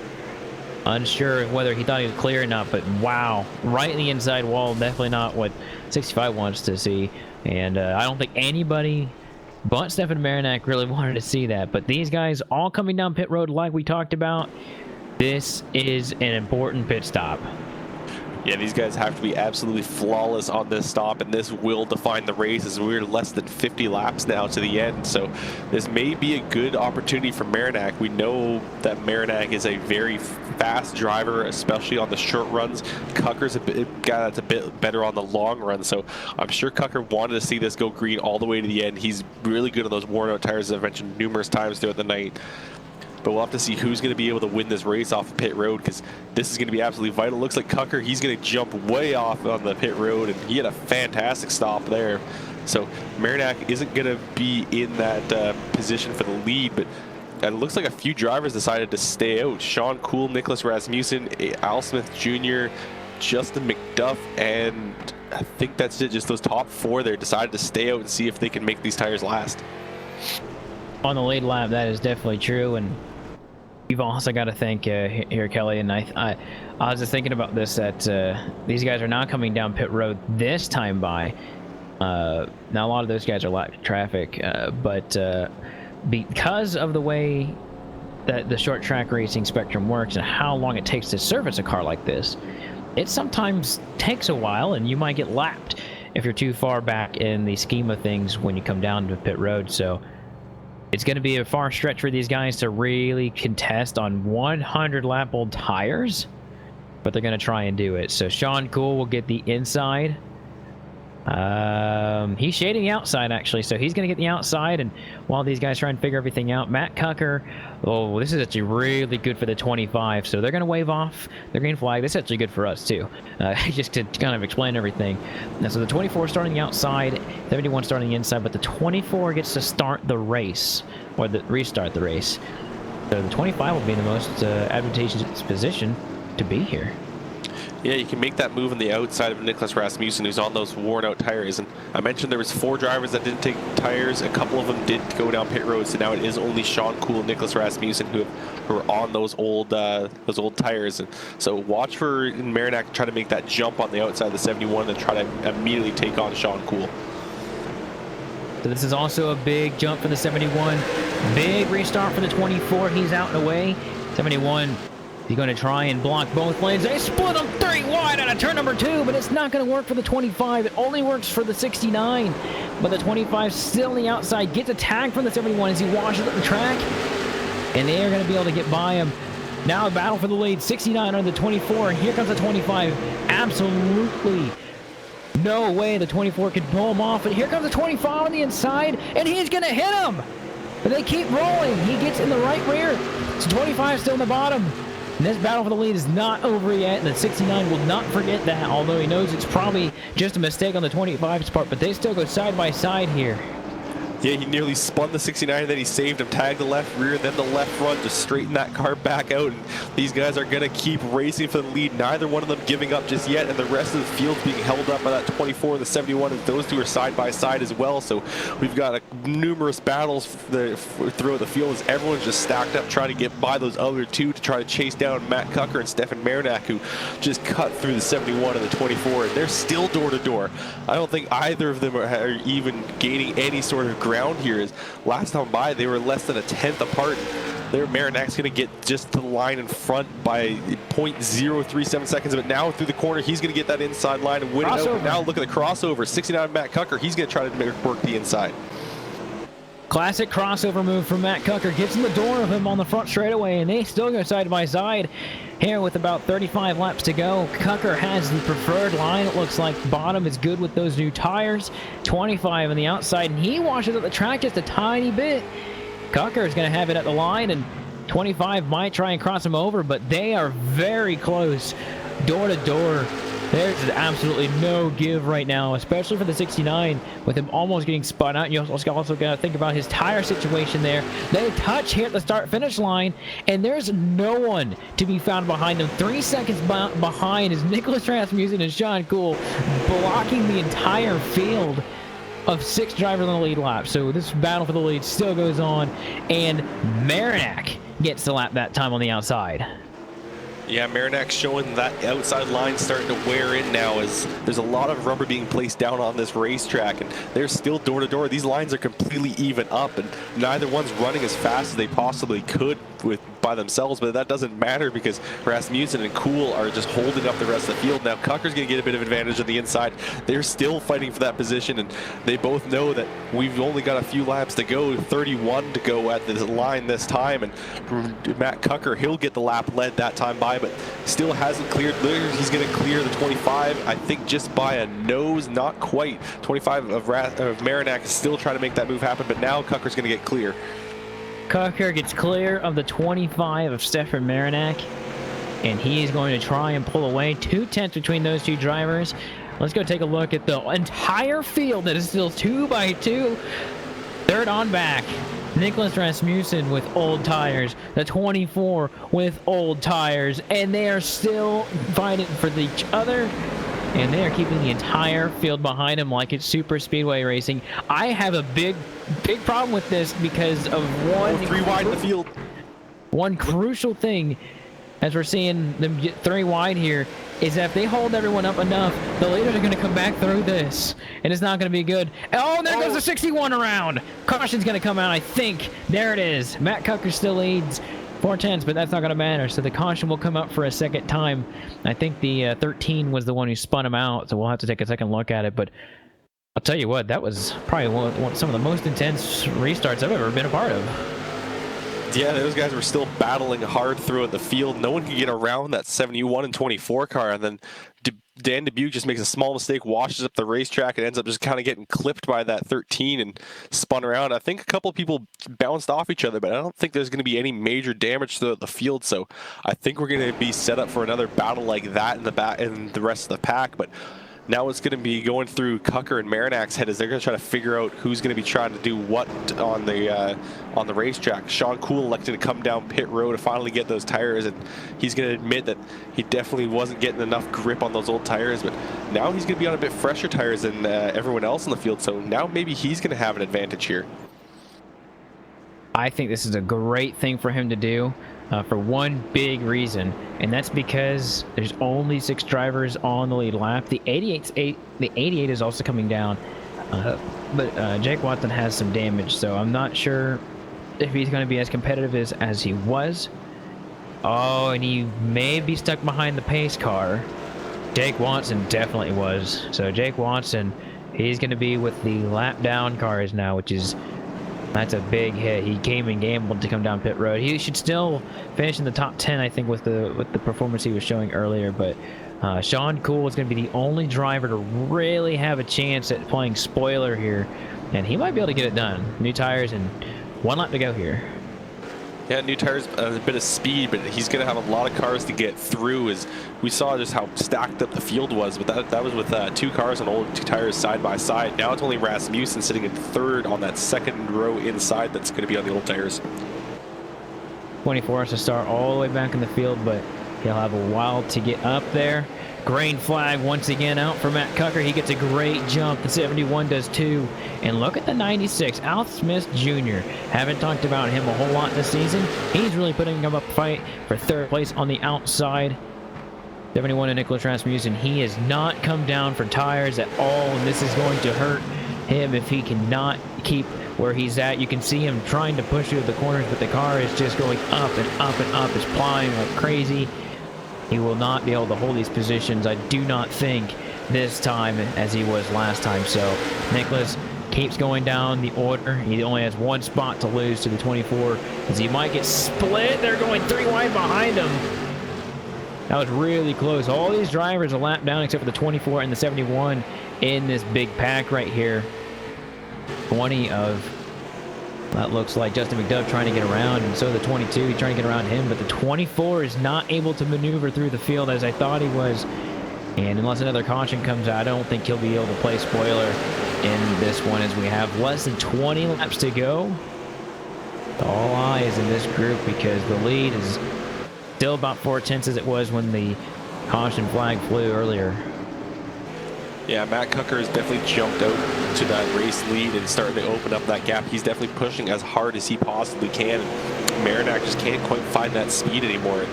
Unsure whether he thought he was clear or not, but wow, right in the inside wall, definitely not what 65 wants to see, and I don't think anybody but Stefan Marinak really wanted to see that. But these guys all coming down pit road like we talked about. This is an important pit stop. Yeah, these guys have to be absolutely flawless on this stop, and this will define the race as we're less than 50 laps now to the end. So this may be a good opportunity for Marinak. We know that Marinak is a very fast driver, especially on the short runs. Kucker's a guy that's a bit better on the long run, so I'm sure Kucker wanted to see this go green all the way to the end. He's really good on those worn out tires, as I've mentioned numerous times throughout the night. But we'll have to see who's going to be able to win this race off of pit road, because this is going to be absolutely vital. Looks like Kucker, he's going to jump way off on the pit road, and he had a fantastic stop there. So Marinak isn't going to be in that position for the lead, but it looks like a few drivers decided to stay out. Sean Cool, Nicholas Rasmussen, Al Smith Jr., Justin McDuff, and I think that's it. Just those top four there decided to stay out and see if they can make these tires last. On the lead lap, that is definitely true, and you've also got to think here, Kelly, and I was just thinking about this, that these guys are now coming down pit road this time by. Now, a lot of those guys are lack traffic, but because of the way that the short track racing spectrum works and how long it takes to service a car like this, it sometimes takes a while, and you might get lapped if you're too far back in the scheme of things when you come down to pit road. So it's going to be a far stretch for these guys to really contest on 100 lap old tires, but they're going to try and do it. So Sean Cool will get the inside. He's shading the outside, actually, so he's going to get the outside, and while these guys try and figure everything out, Matt Kucker, oh, this is actually really good for the 25, so they're going to wave off the green flag. This is actually good for us, too, just to kind of explain everything. And so the 24 starting the outside, 71 starting the inside, but the 24 gets to start the race, or restart the race. So the 25 will be in the most advantageous position to be here. Yeah, you can make that move on the outside of Nicholas Rasmussen, who's on those worn out tires. And I mentioned there was 4 drivers that didn't take tires. A couple of them did go down pit road, so now it is only Sean Cool and Nicholas Rasmussen who are on those old tires. And so watch for Marinak try to make that jump on the outside of the 71 and try to immediately take on Sean Cool. So this is also a big jump for the 71. Big restart for the 24. He's out and away. 71. He's going to try and block both lanes. They split them 3 wide out of turn number 2, but it's not going to work for the 25. It only works for the 69. But the 25 still on the outside. Gets a tag from the 71 as he washes up the track. And they are going to be able to get by him. Now a battle for the lead. 69 on the 24. And here comes the 25. Absolutely no way the 24 could pull him off. And here comes the 25 on the inside. And he's going to hit him. But they keep rolling. He gets in the right rear. So 25 still in the bottom. And this battle for the lead is not over yet, and the 69 will not forget that, although he knows it's probably just a mistake on the 25's part, but they still go side by side here. Yeah, he nearly spun the 69, then he saved him, tagged the left rear, then the left front, just straighten that car back out. And these guys are going to keep racing for the lead. Neither one of them giving up just yet, and the rest of the field's being held up by that 24 and the 71, and those two are side by side as well. So we've got numerous battles throughout the field as everyone's just stacked up trying to get by those other two to try to chase down Matt Kucker and Stefan Marinak, who just cut through the 71 and the 24, and they're still door to door. I don't think either of them are even gaining any sort of ground here. Is last time by they were less than a 10th apart. There Marinak's going to get just to the line in front by 0.037 seconds, but now through the corner he's going to get that inside line and win it out. Now look at the crossover. 69 Matt Kucker, he's going to try to work the inside. Classic crossover move from Matt Kucker. Gets in the door of him on the front straightaway, and they still go side by side. Here with about 35 laps to go, Kucker has the preferred line. It looks like bottom is good with those new tires. 25 on the outside, and he washes up the track just a tiny bit. Kucker is going to have it at the line, and 25 might try and cross him over, but they are very close, door to door. There's absolutely no give right now, especially for the 69, with him almost getting spun out. You also got to think about his tire situation there. They touch here at the start-finish line, and there's no one to be found behind them. 3 seconds behind is Nicholas Rasmussen and Sean Cool, blocking the entire field of 6 drivers on the lead lap. So this battle for the lead still goes on, and Marinak gets the lap that time on the outside. Yeah, Marinak's showing that outside line starting to wear in now as there's a lot of rubber being placed down on this racetrack, and they're still door to door. These lines are completely even up, and neither one's running as fast as they possibly could. by themselves, but that doesn't matter because Rasmussen and Cool are just holding up the rest of the field. Now Kucker's going to get a bit of advantage on the inside. They're still fighting for that position, and they both know that we've only got a few laps to go, 31 to go at the line this time, and Matt Kucker, he'll get the lap led that time by, but still hasn't cleared. He's going to clear the 25, I think just by a nose, not quite. 25 of Marinak is still trying to make that move happen, but now Kucker's going to get clear. Kucker gets clear of the 25 of Stefan Marinak, and he is going to try and pull away. 2/10 between those two drivers. Let's go take a look at the entire field that is still 2 by 2. Third on back, Nicholas Rasmussen with old tires, the 24 with old tires, and they are still fighting for each other, and they are keeping the entire field behind him like it's super speedway racing. I have a big problem with this because of one 3 wide in the field. One crucial thing, as we're seeing them get 3 wide here, is that if they hold everyone up enough, the leaders are going to come back through this, and it's not going to be good. Oh, there goes the 61 around. Caution's going to come out, I think. There it is. Matt Kucker still leads 4/10, but that's not going to matter. So the caution will come up for a second time. I think the 13 was the one who spun him out, so we'll have to take a second look at it. But I'll tell you what, that was probably some of the most intense restarts I've ever been a part of. Yeah, those guys were still battling hard throughout the field. No one could get around that 71 and 24 car, and then Dan Dubuque just makes a small mistake, washes up the racetrack, and ends up just kind of getting clipped by that 13 and spun around. I think a couple of people bounced off each other, but I don't think there's going to be any major damage to the field, so I think we're going to be set up for another battle like that in the rest of the pack. But now it's going to be going through Kucker and Marinak's head as they're going to try to figure out who's going to be trying to do what on the racetrack. Sean Cool elected to come down pit road to finally get those tires, and he's going to admit that he definitely wasn't getting enough grip on those old tires, but now he's going to be on a bit fresher tires than everyone else in the field, so now maybe he's going to have an advantage here. I think this is a great thing for him to do. For one big reason, and that's because there's only 6 drivers on the lead lap. The 88 is also coming down, but Jake Watson has some damage, so I'm not sure if he's going to be as competitive as he was. Oh, and he may be stuck behind the pace car. Jake Watson definitely was. So Jake Watson, he's going to be with the lap down cars now, that's a big hit. He came and gambled to come down pit road. He should still finish in the top 10, I think, with the performance he was showing earlier. But Sean Cool is going to be the only driver to really have a chance at playing spoiler here, and he might be able to get it done. New tires and 1 lap to go here. Yeah, new tires, a bit of speed, but he's going to have a lot of cars to get through. As we saw just how stacked up the field was, but that was with 2 cars on old 2 tires side by side. Now it's only Rasmussen sitting in 3rd on that 2nd row inside that's going to be on the old tires. 24 has to start all the way back in the field, but he'll have a while to get up there. Green flag once again out for Matt Kucker. He gets a great jump. The 71 does too. And look at the 96, Al Smith Jr. Haven't talked about him a whole lot this season. He's really putting him up a fight for 3rd place on the outside. 71 to Nicholas Rasmussen. He has not come down for tires at all, and this is going to hurt him if he cannot keep where he's at. You can see him trying to push through the corners, but the car is just going up and up and up. It's flying like crazy. He will not be able to hold these positions, I do not think, this time as he was last time. So Nicholas keeps going down the order. He only has 1 spot to lose to the 24 as he might get split. They're going 3 wide behind him. That was really close. All these drivers are lapped down except for the 24 and the 71 in this big pack right here. 20 of... that looks like Justin McDuff trying to get around, and so the 22, he's trying to get around him, but the 24 is not able to maneuver through the field as I thought he was. And unless another caution comes out, I don't think he'll be able to play spoiler in this one as we have less than 20 laps to go. All eyes in this group because the lead is still about 4/10 as it was when the caution flag flew earlier. Yeah, Matt Kucker has definitely jumped out to that race lead and starting to open up that gap. He's definitely pushing as hard as he possibly can. Marinak just can't quite find that speed anymore.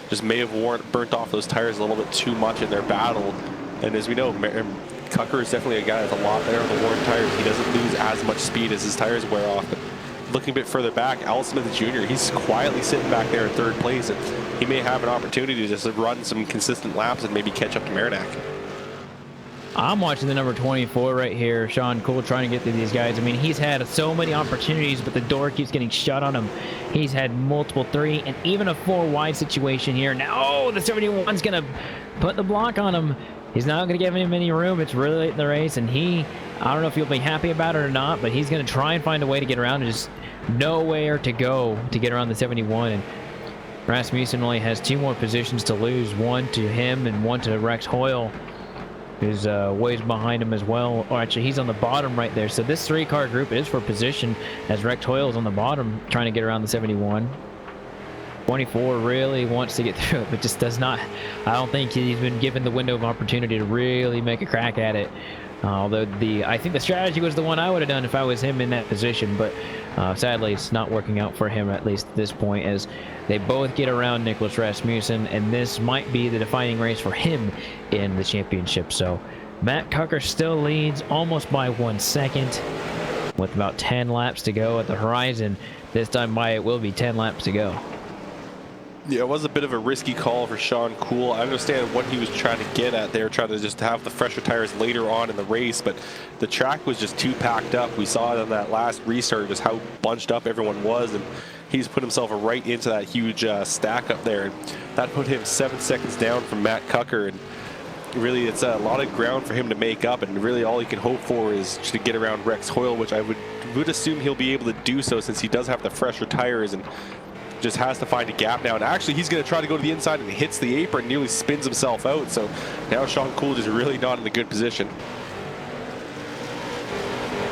Just may have burnt off those tires a little bit too much in their battle. And as we know, Kucker is definitely a guy that's a lot better on the worn tires. He doesn't lose as much speed as his tires wear off. But looking a bit further back, Al Smith Jr., he's quietly sitting back there in 3rd place, and he may have an opportunity to just run some consistent laps and maybe catch up to Marinak. I'm watching the number 24 right here, Sean Cool, trying to get through these guys. I mean, he's had so many opportunities, but the door keeps getting shut on him. He's had multiple 3 and even a 4 wide situation here. Now, the 71's going to put the block on him. He's not going to give him any room. It's really late in the race, and I don't know if he'll be happy about it or not, but he's going to try and find a way to get around. There's nowhere to go to get around the 71, and Rasmussen only has 2 more positions to lose, 1 to him and 1 to Rex Hoyle, who's ways behind him as well. Or actually, he's on the bottom right there. So this 3-car group is for position, as Rex Hoyle is on the bottom trying to get around the 71. 24 really wants to get through it, but just does not. I don't think he's been given the window of opportunity to really make a crack at it. Although I think the strategy was the one I would have done if I was him in that position, but sadly it's not working out for him, at least at this point, as they both get around Nicholas Rasmussen, and this might be the defining race for him in the championship. So Matt Cucker still leads almost by 1 second with about 10 laps to go at the horizon. This time by it will be 10 laps to go. Yeah, it was a bit of a risky call for Sean Cool. I understand what he was trying to get at there, trying to just have the fresher tires later on in the race, but the track was just too packed up. We saw it on that last restart, just how bunched up everyone was, and he's put himself right into that huge stack up there. And that put him 7 seconds down from Matt Cucker, and really it's a lot of ground for him to make up, and really all he can hope for is to get around Rex Hoyle, which I would assume he'll be able to do so since he does have the fresher tires and just has to find a gap now. And actually he's going to try to go to the inside and hits the apron, nearly spins himself out. So now Sean Coolidge is really not in a good position.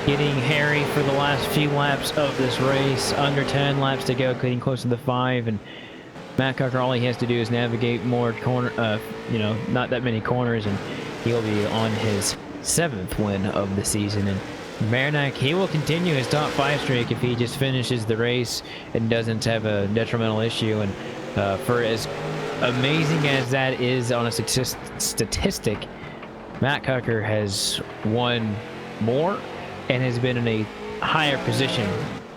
Getting hairy for the last few laps of this race. Under 10 laps to go, getting close to the 5, and Matt Cucker, all he has to do is navigate more corner, not that many corners, and he'll be on his 7th win of the season. And Marinak, he will continue his top 5 streak if he just finishes the race and doesn't have a detrimental issue. And for as amazing as that is on a statistic, Matt Cucker has won more and has been in a higher position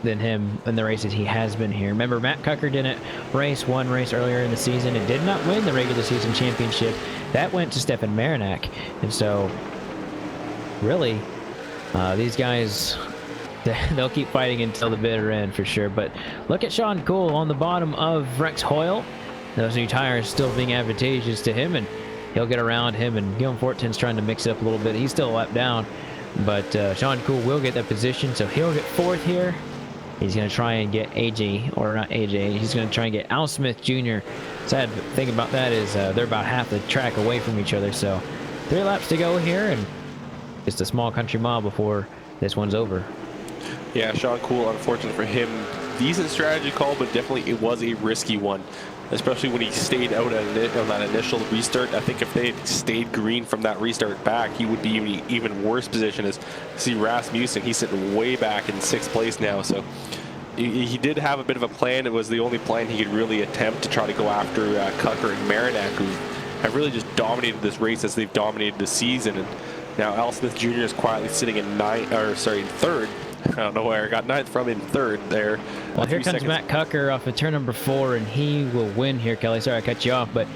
than him in the races he has been here. Remember, Matt Cucker didn't race one race earlier in the season and did not win the regular season championship. That went to Stefan Marinak. And so, really, these guys, they'll keep fighting until the bitter end for sure. But look at Sean Cool on the bottom of Rex Hoyle. Those new tires still being advantageous to him, and he'll get around him. And Guillaume Fortin's trying to mix it up a little bit. He's still a lap down, but Sean Cool will get that position, so he'll get 4th here. He's going to try and get AJ, or not AJ, he's going to try and get Al Smith Jr. Sad thing about that is they're about half the track away from each other, so 3 laps to go here, and just a small country mile before this one's over. Yeah, Sean Cool, unfortunate for him. Decent strategy call, but definitely it was a risky one, especially when he stayed out on that initial restart. I think if they had stayed green from that restart back, he would be in an even worse position. As see Rasmussen, he's sitting way back in 6th place now. So he did have a bit of a plan. It was the only plan he could really attempt to try to go after Cucker and Marinak, who have really just dominated this race as they've dominated the season. And now Al Smith Jr. is quietly sitting in 3rd. I don't know where I got 9th from, in 3rd there. Well, here comes Matt Cucker off of turn number 4, and he will win here, Kelly. Sorry I cut you off, but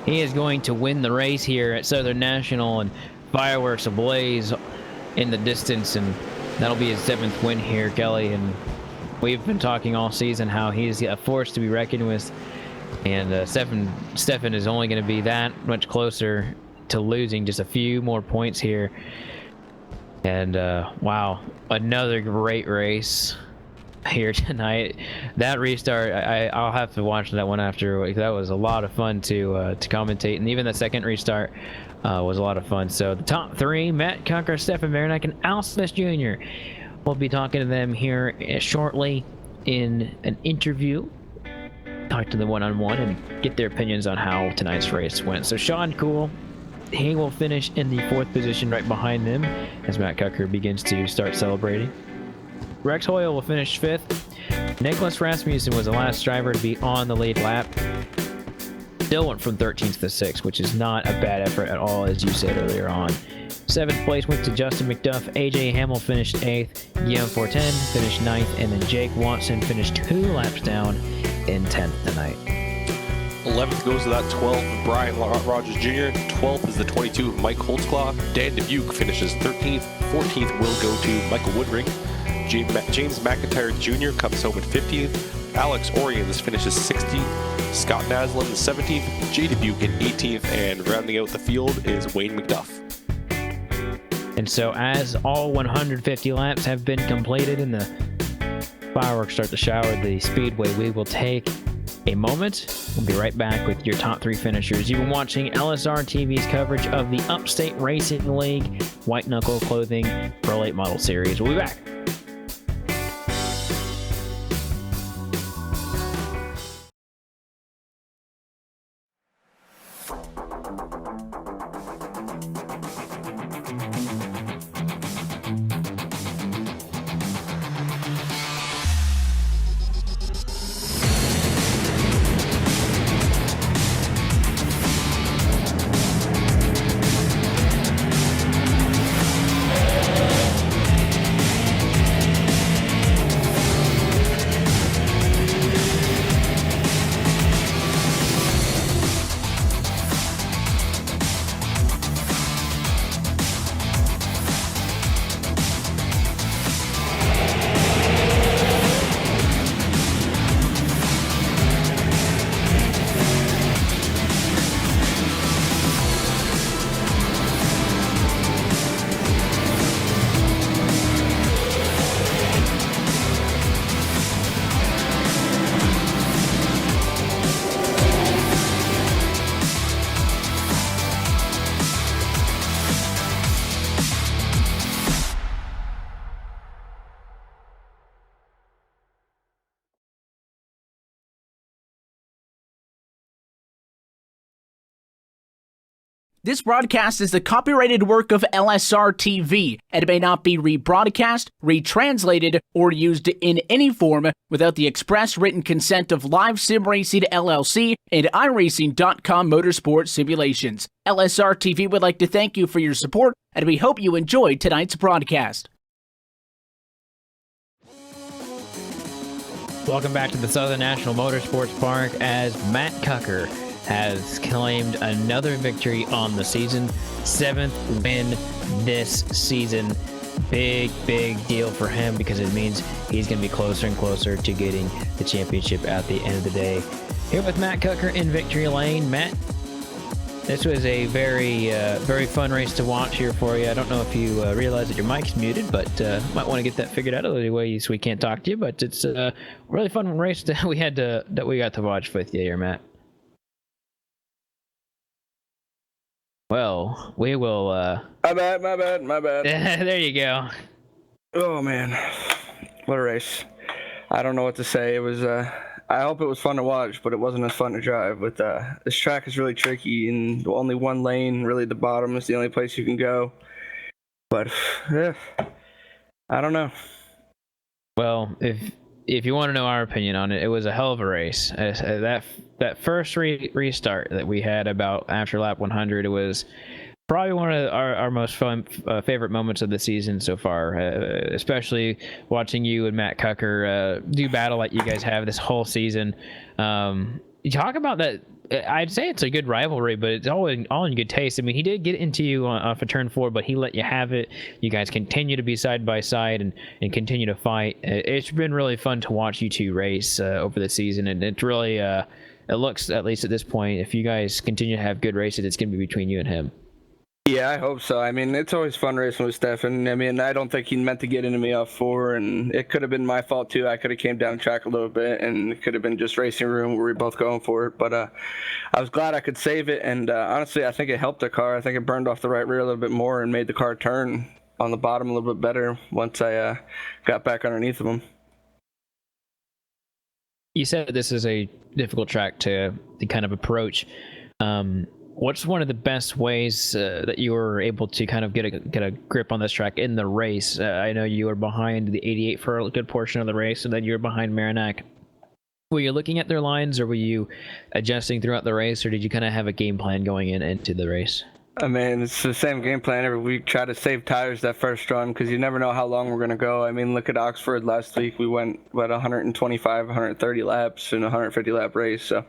he is going to win the race here at Southern National, and fireworks ablaze in the distance, and that'll be his 7th win here, Kelly. And we've been talking all season how he's a force to be reckoned with, and Stefan is only going to be that much closer to losing just a few more points here. And wow, another great race here tonight. That restart, I'll have to watch that one after. That was a lot of fun to commentate, and even the second restart was a lot of fun. So the top 3, Matt Cucker, Stefan Marinak, and Al Smith Jr. We'll be talking to them here shortly in an interview. Talk to them one-on-one and get their opinions on how tonight's race went. So Sean Cool, he will finish in the 4th position right behind them as Matt Cucker begins to start celebrating. Rex Hoyle will finish 5th. Nicholas Rasmussen was the last driver to be on the lead lap. Still went from 13th to 6th, which is not a bad effort at all, as you said earlier on. 7th place went to Justin McDuff. AJ Hamill finished 8th. Guillaume Fortin finished 9th. And then Jake Watson finished 2 laps down in 10th tonight. 11th goes to that 12 of Brian Rogers Jr. 12th is the 22 of Mike Holtzclaw. Dan Dubuque finishes 13th. 14th will go to Michael Woodring. James McIntyre Jr. comes home at 15th. Alex Oriens finishes 16th. Scott Naslin 17th. Jay Dubuque in 18th. And rounding out the field is Wayne McDuff. And so as all 150 laps have been completed and the fireworks start to shower the speedway, we will take a moment. We'll be right back with your top 3 finishers. You've been watching LSRTV's coverage of the Upstate Racing League White Knuckle Clothing Pro Late Model Series. We'll be back. This broadcast is the copyrighted work of LSRTV and may not be rebroadcast, retranslated, or used in any form without the express written consent of Live Sim Racing LLC and iRacing.com Motorsports Simulations. LSRTV would like to thank you for your support, and we hope you enjoyed tonight's broadcast. Welcome back to the Southern National Motorsports Park as Matt Cucker has claimed another victory on the season. 7th win this season. Big deal for him because it means he's going to be closer and closer to getting the championship at the end of the day. Here with Matt Cucker in Victory Lane. Matt, this was a very fun race to watch here for you. I don't know if you realize that your mic's muted, but might want to get that figured out of the way so we can't talk to you. But it's a really fun race that we got to watch with you here, Matt. Well, we will. My bad. There you go. Oh man, what a race! I don't know what to say. It was. I hope it was fun to watch, but it wasn't as fun to drive. But this track is really tricky, and only one lane. Really, the bottom is the only place you can go. But I don't know. Well, if you want to know our opinion on it, it was a hell of a race. That first restart that we had about after lap 100, it was probably one of our most fun favorite moments of the season so far, especially watching you and Matt Cucker do battle like you guys have this whole season. You talk about that. I'd say it's a good rivalry, but it's all in good taste. I mean, he did get into you off of turn 4, but he let you have it. You guys continue to be side by side and continue to fight. It's been really fun to watch you two race over the season, and it's really it looks, at least at this point, if you guys continue to have good races, it's going to be between you and him. Yeah, I hope so. I mean, it's always fun racing with Stefan. I mean, I don't think he meant to get into me off 4, and it could have been my fault too. I could have came down track a little bit, and it could have been just racing room where we were both going for it. But I was glad I could save it, and honestly, I think it helped the car. I think it burned off the right rear a little bit more and made the car turn on the bottom a little bit better once I got back underneath of him. You said this is a difficult track to kind of approach. What's one of the best ways that you were able to kind of get a grip on this track in the race? I know you were behind the 88 for a good portion of the race, and then you were behind Marinak Were you looking at their lines, or were you adjusting throughout the race, or did you kind of have a game plan going into the race? I mean, it's the same game plan every week. Try to save tires that first run because you never know how long we're going to go. I mean, look at Oxford last week. We went, 125, 130 laps in a 150-lap race. So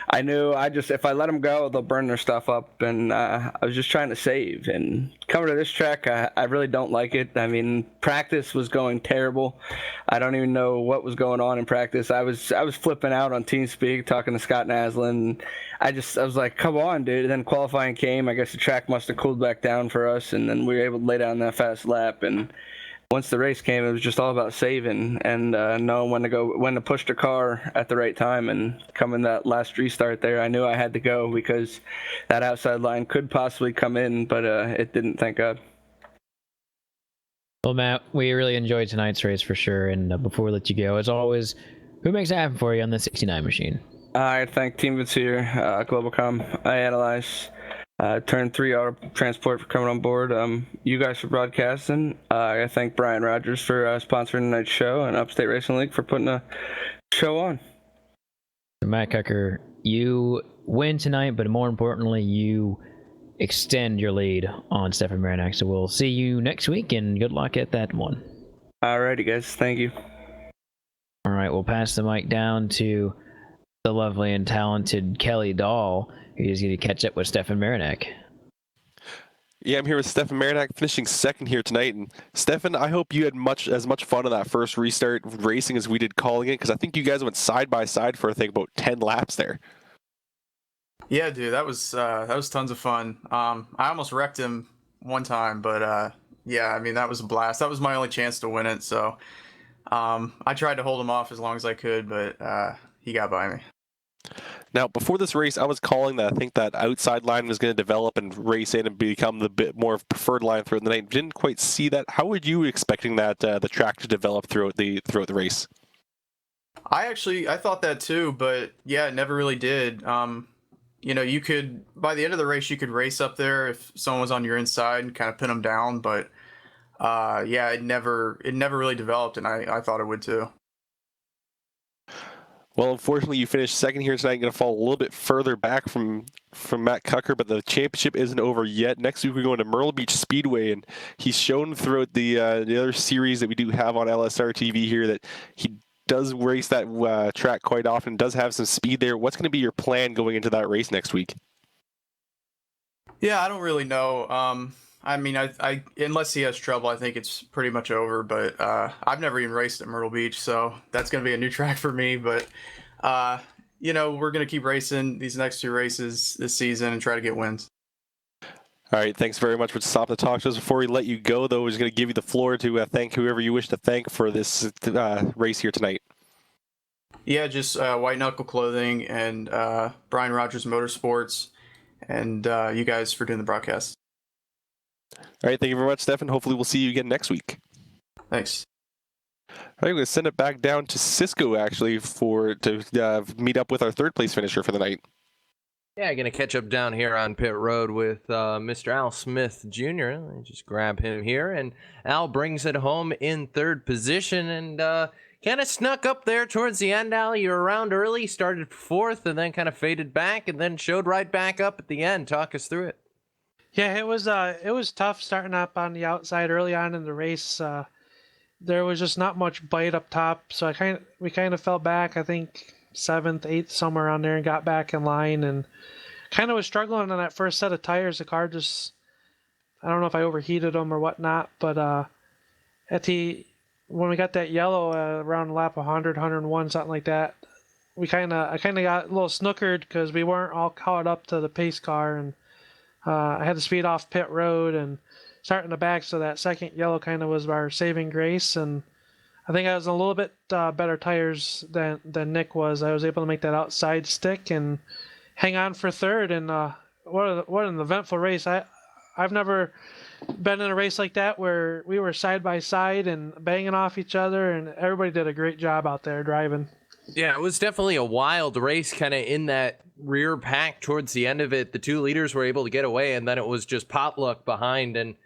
I knew if I let them go, they'll burn their stuff up. And I was just trying to save. And coming to this track, I really don't like it. I mean, practice was going terrible. I don't even know what was going on in practice. I was flipping out on TeamSpeak, talking to Scott Naslin. I was like, come on, dude. And then qualifying came. I guess the track must have cooled back down for us, and then we were able to lay down that fast lap. And once the race came, it was just all about saving and knowing when to push the car at the right time. And coming that last restart there, I knew I had to go because that outside line could possibly come in, but it didn't, thank God. Well, Matt, we really enjoyed tonight's race for sure. And before we let you go, as always, who makes it happen for you on the 69 machine? I thank Team Vitsier, Globalcom, I Analyze, Turn 3 Auto Transport for coming on board, you guys for broadcasting. I thank Brian Rogers for sponsoring tonight's show, and Upstate Racing League for putting a show on. Matt Cucker, you win tonight, but more importantly, you extend your lead on Stefan Marinac. So we'll see you next week, and good luck at that one. Alrighty, guys. Thank you. All right, we'll pass the mic down to the lovely and talented Kelly Dahl, who's going to catch up with Stefan Marinac. Yeah, I'm here with Stefan Marinac, finishing second here tonight. And Stefan, I hope you had as much fun on that first restart racing as we did calling it, because I think you guys went side by side for, I think, about 10 laps there. Yeah, dude, that was tons of fun. I almost wrecked him one time, but yeah, I mean, that was a blast. That was my only chance to win it, so I tried to hold him off as long as I could, but he got by me. Now, before this race, I was calling that I think that outside line was going to develop and race in and become the bit more of preferred line throughout the night. Didn't quite see that. How were you expecting that the track to develop throughout the race? I thought that too, but yeah, it never really did. You know, you could, by the end of the race, you could race up there if someone was on your inside and kind of pin them down, but yeah, it never really developed, and I thought it would too. Well, unfortunately, you finished second here tonight. You're going to fall a little bit further back from Matt Cucker, but the championship isn't over yet. Next week, we're going to Myrtle Beach Speedway, and he's shown throughout the other series that we do have on LSRTV here that he does race that track quite often, does have some speed there. What's going to be your plan going into that race next week? Yeah, I don't really know. I mean, I unless he has trouble, I think it's pretty much over. But I've never even raced at Myrtle Beach, so that's going to be a new track for me. But you know, we're going to keep racing these next two races this season and try to get wins. All right, thanks very much for stopping to talk to us. Before we let you go, though, we're just going to give you the floor to thank whoever you wish to thank for this race here tonight. Yeah, just White Knuckle Clothing and Brian Rogers Motorsports, and you guys for doing the broadcast. All right, thank you very much, Stefan. Hopefully we'll see you again next week. Thanks. All right, we're going to send it back down to Cisco, actually, to meet up with our third place finisher for the night. Yeah, going to catch up down here on pit road with Mr. Al Smith Jr. Let me just grab him here. And Al brings it home in third position and kind of snuck up there towards the end, Al. You were around early, started fourth, and then kind of faded back and then showed right back up at the end. Talk us through it. Yeah, it was tough starting up on the outside early on in the race. There was just not much bite up top, so we kind of fell back. I think 7th, 8th, somewhere on there, and got back in line, and kind of was struggling on that first set of tires. The car just, I don't know if I overheated them or whatnot, but when we got that yellow around lap 100, 101, something like that, I kind of got a little snookered because we weren't all caught up to the pace car, and I had to speed off pit road and start in the back, so that second yellow kind of was our saving grace. And I think I was a little bit better tires than Nick was. I was able to make that outside stick and hang on for third. And what an eventful race! I've never been in a race like that where we were side by side and banging off each other, and everybody did a great job out there driving. Yeah, it was definitely a wild race, kind of in that rear pack towards the end of it. The two leaders were able to get away, and then it was just potluck behind. And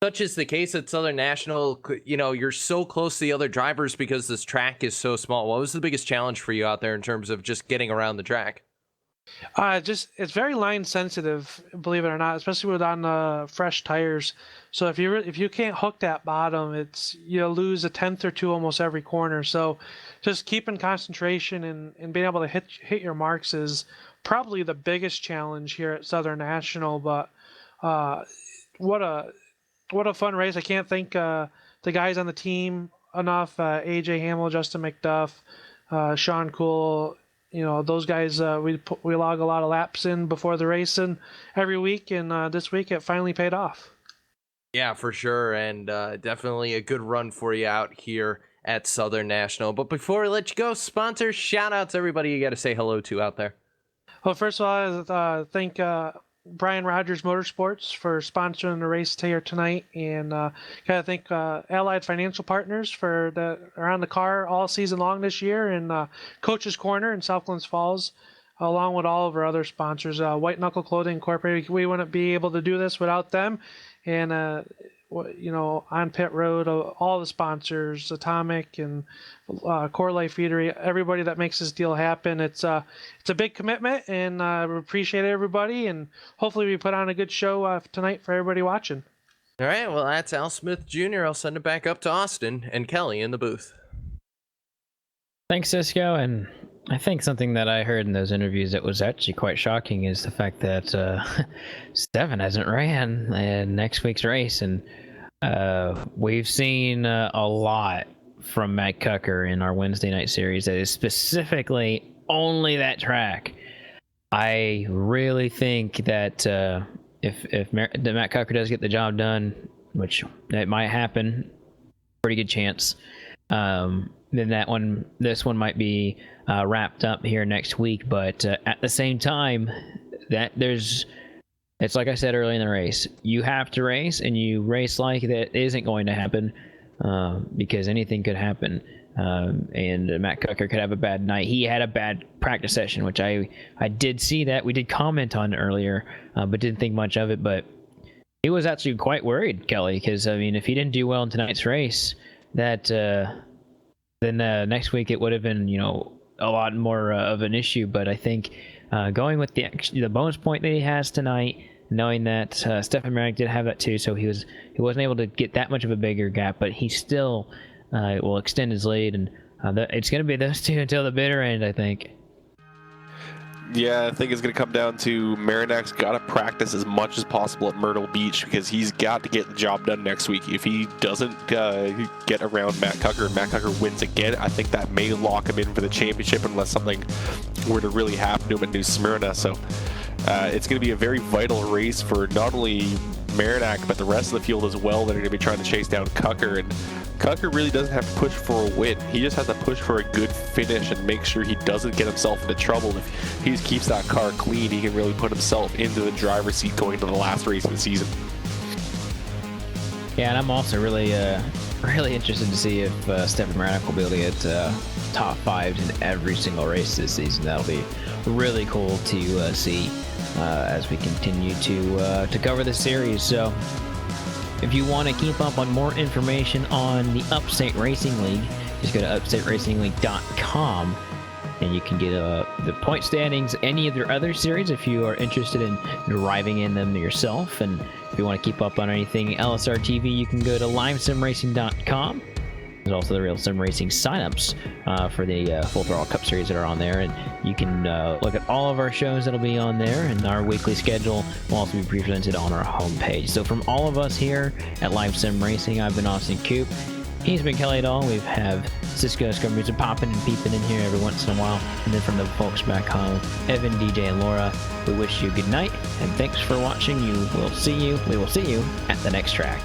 Such is the case at Southern National. You know, you're so close to the other drivers because this track is so small. What was the biggest challenge for you out there in terms of just getting around the track? It's very line sensitive, believe it or not, especially with on fresh tires. So if you can't hook that bottom, you'll lose a tenth or two almost every corner. So just keeping concentration and being able to hit your marks is probably the biggest challenge here at Southern National. But what a fun race! I can't thank the guys on the team enough. AJ Hamill, Justin McDuff, Sean Cool. You know, those guys, we log a lot of laps in before the race and every week, and this week it finally paid off. Yeah, for sure, and definitely a good run for you out here at Southern National. But before we let you go, sponsors, shout-outs, everybody you got to say hello to out there. Well, first of all, I thank Brian Rogers Motorsports for sponsoring the race here tonight, and gotta thank Allied Financial Partners for around the car all season long this year, and Coach's Corner in South Glens Falls, along with all of our other sponsors. White Knuckle Clothing Incorporated, we wouldn't be able to do this without them, and you know, on pit road, all the sponsors, Atomic and Core Life Eatery, everybody that makes this deal happen. It's a big commitment, and we appreciate everybody, and hopefully we put on a good show tonight for everybody watching. All right, well, that's Al Smith Jr. I'll send it back up to Austin and Kelly in the booth. Thanks, Cisco. And I think something that I heard in those interviews that was actually quite shocking is the fact that Stefan hasn't ran in next week's race. And we've seen a lot from Matt Cucker in our Wednesday night series that is specifically only that track. I really think that if Matt Cucker does get the job done, which it might happen, pretty good chance, then this one might be wrapped up here next week. But at the same time, it's like I said early in the race, you have to race, and you race like that isn't going to happen, because anything could happen. And Matt Cucker could have a bad night. He had a bad practice session, which I did see that. We did comment on it earlier, but didn't think much of it. But he was actually quite worried, Kelly, because, I mean, if he didn't do well in tonight's race, then next week it would have been, you know, a lot more of an issue. But I think going with the bonus point that he has tonight, knowing that Stefan Marek did have that too, so he wasn't able to get that much of a bigger gap, but he still will extend his lead, and it's going to be those two until the bitter end, I think. Yeah, I think it's going to come down to Marinak's got to practice as much as possible at Myrtle Beach, because he's got to get the job done next week. If he doesn't get around Matt Cucker and Matt Cucker wins again, I think that may lock him in for the championship unless something were to really happen to him at New Smyrna. So it's going to be a very vital race for not only Marinak, but the rest of the field as well, that are going to be trying to chase down Cucker. And Cucker really doesn't have to push for a win. He just has to push for a good finish and make sure he doesn't get himself into trouble. If he just keeps that car clean, he can really put himself into the driver's seat going to the last race of the season. Yeah, and I'm also really interested to see if Stefan Marek will be able to get top fives in every single race this season. That'll be really cool to see as we continue to cover the series. So if you want to keep up on more information on the Upstate Racing League, just go to upstateracingleague.com, and you can get the point standings, any of their other series if you are interested in driving in them yourself. And if you want to keep up on anything LSRTV, you can go to livesimracing.com. There's also the Real Sim Racing signups for the Full Throttle Cup Series that are on there, and you can look at all of our shows that'll be on there, and our weekly schedule will also be presented on our homepage. So from all of us here at Live Sim Racing, I've been Austin Coop. He's been Kelly Dahl. We have Cisco Scrum popping and peeping in here every once in a while. And then from the folks back home, Evan, DJ, and Laura, we wish you good night, and thanks for watching. We will see you at the next track.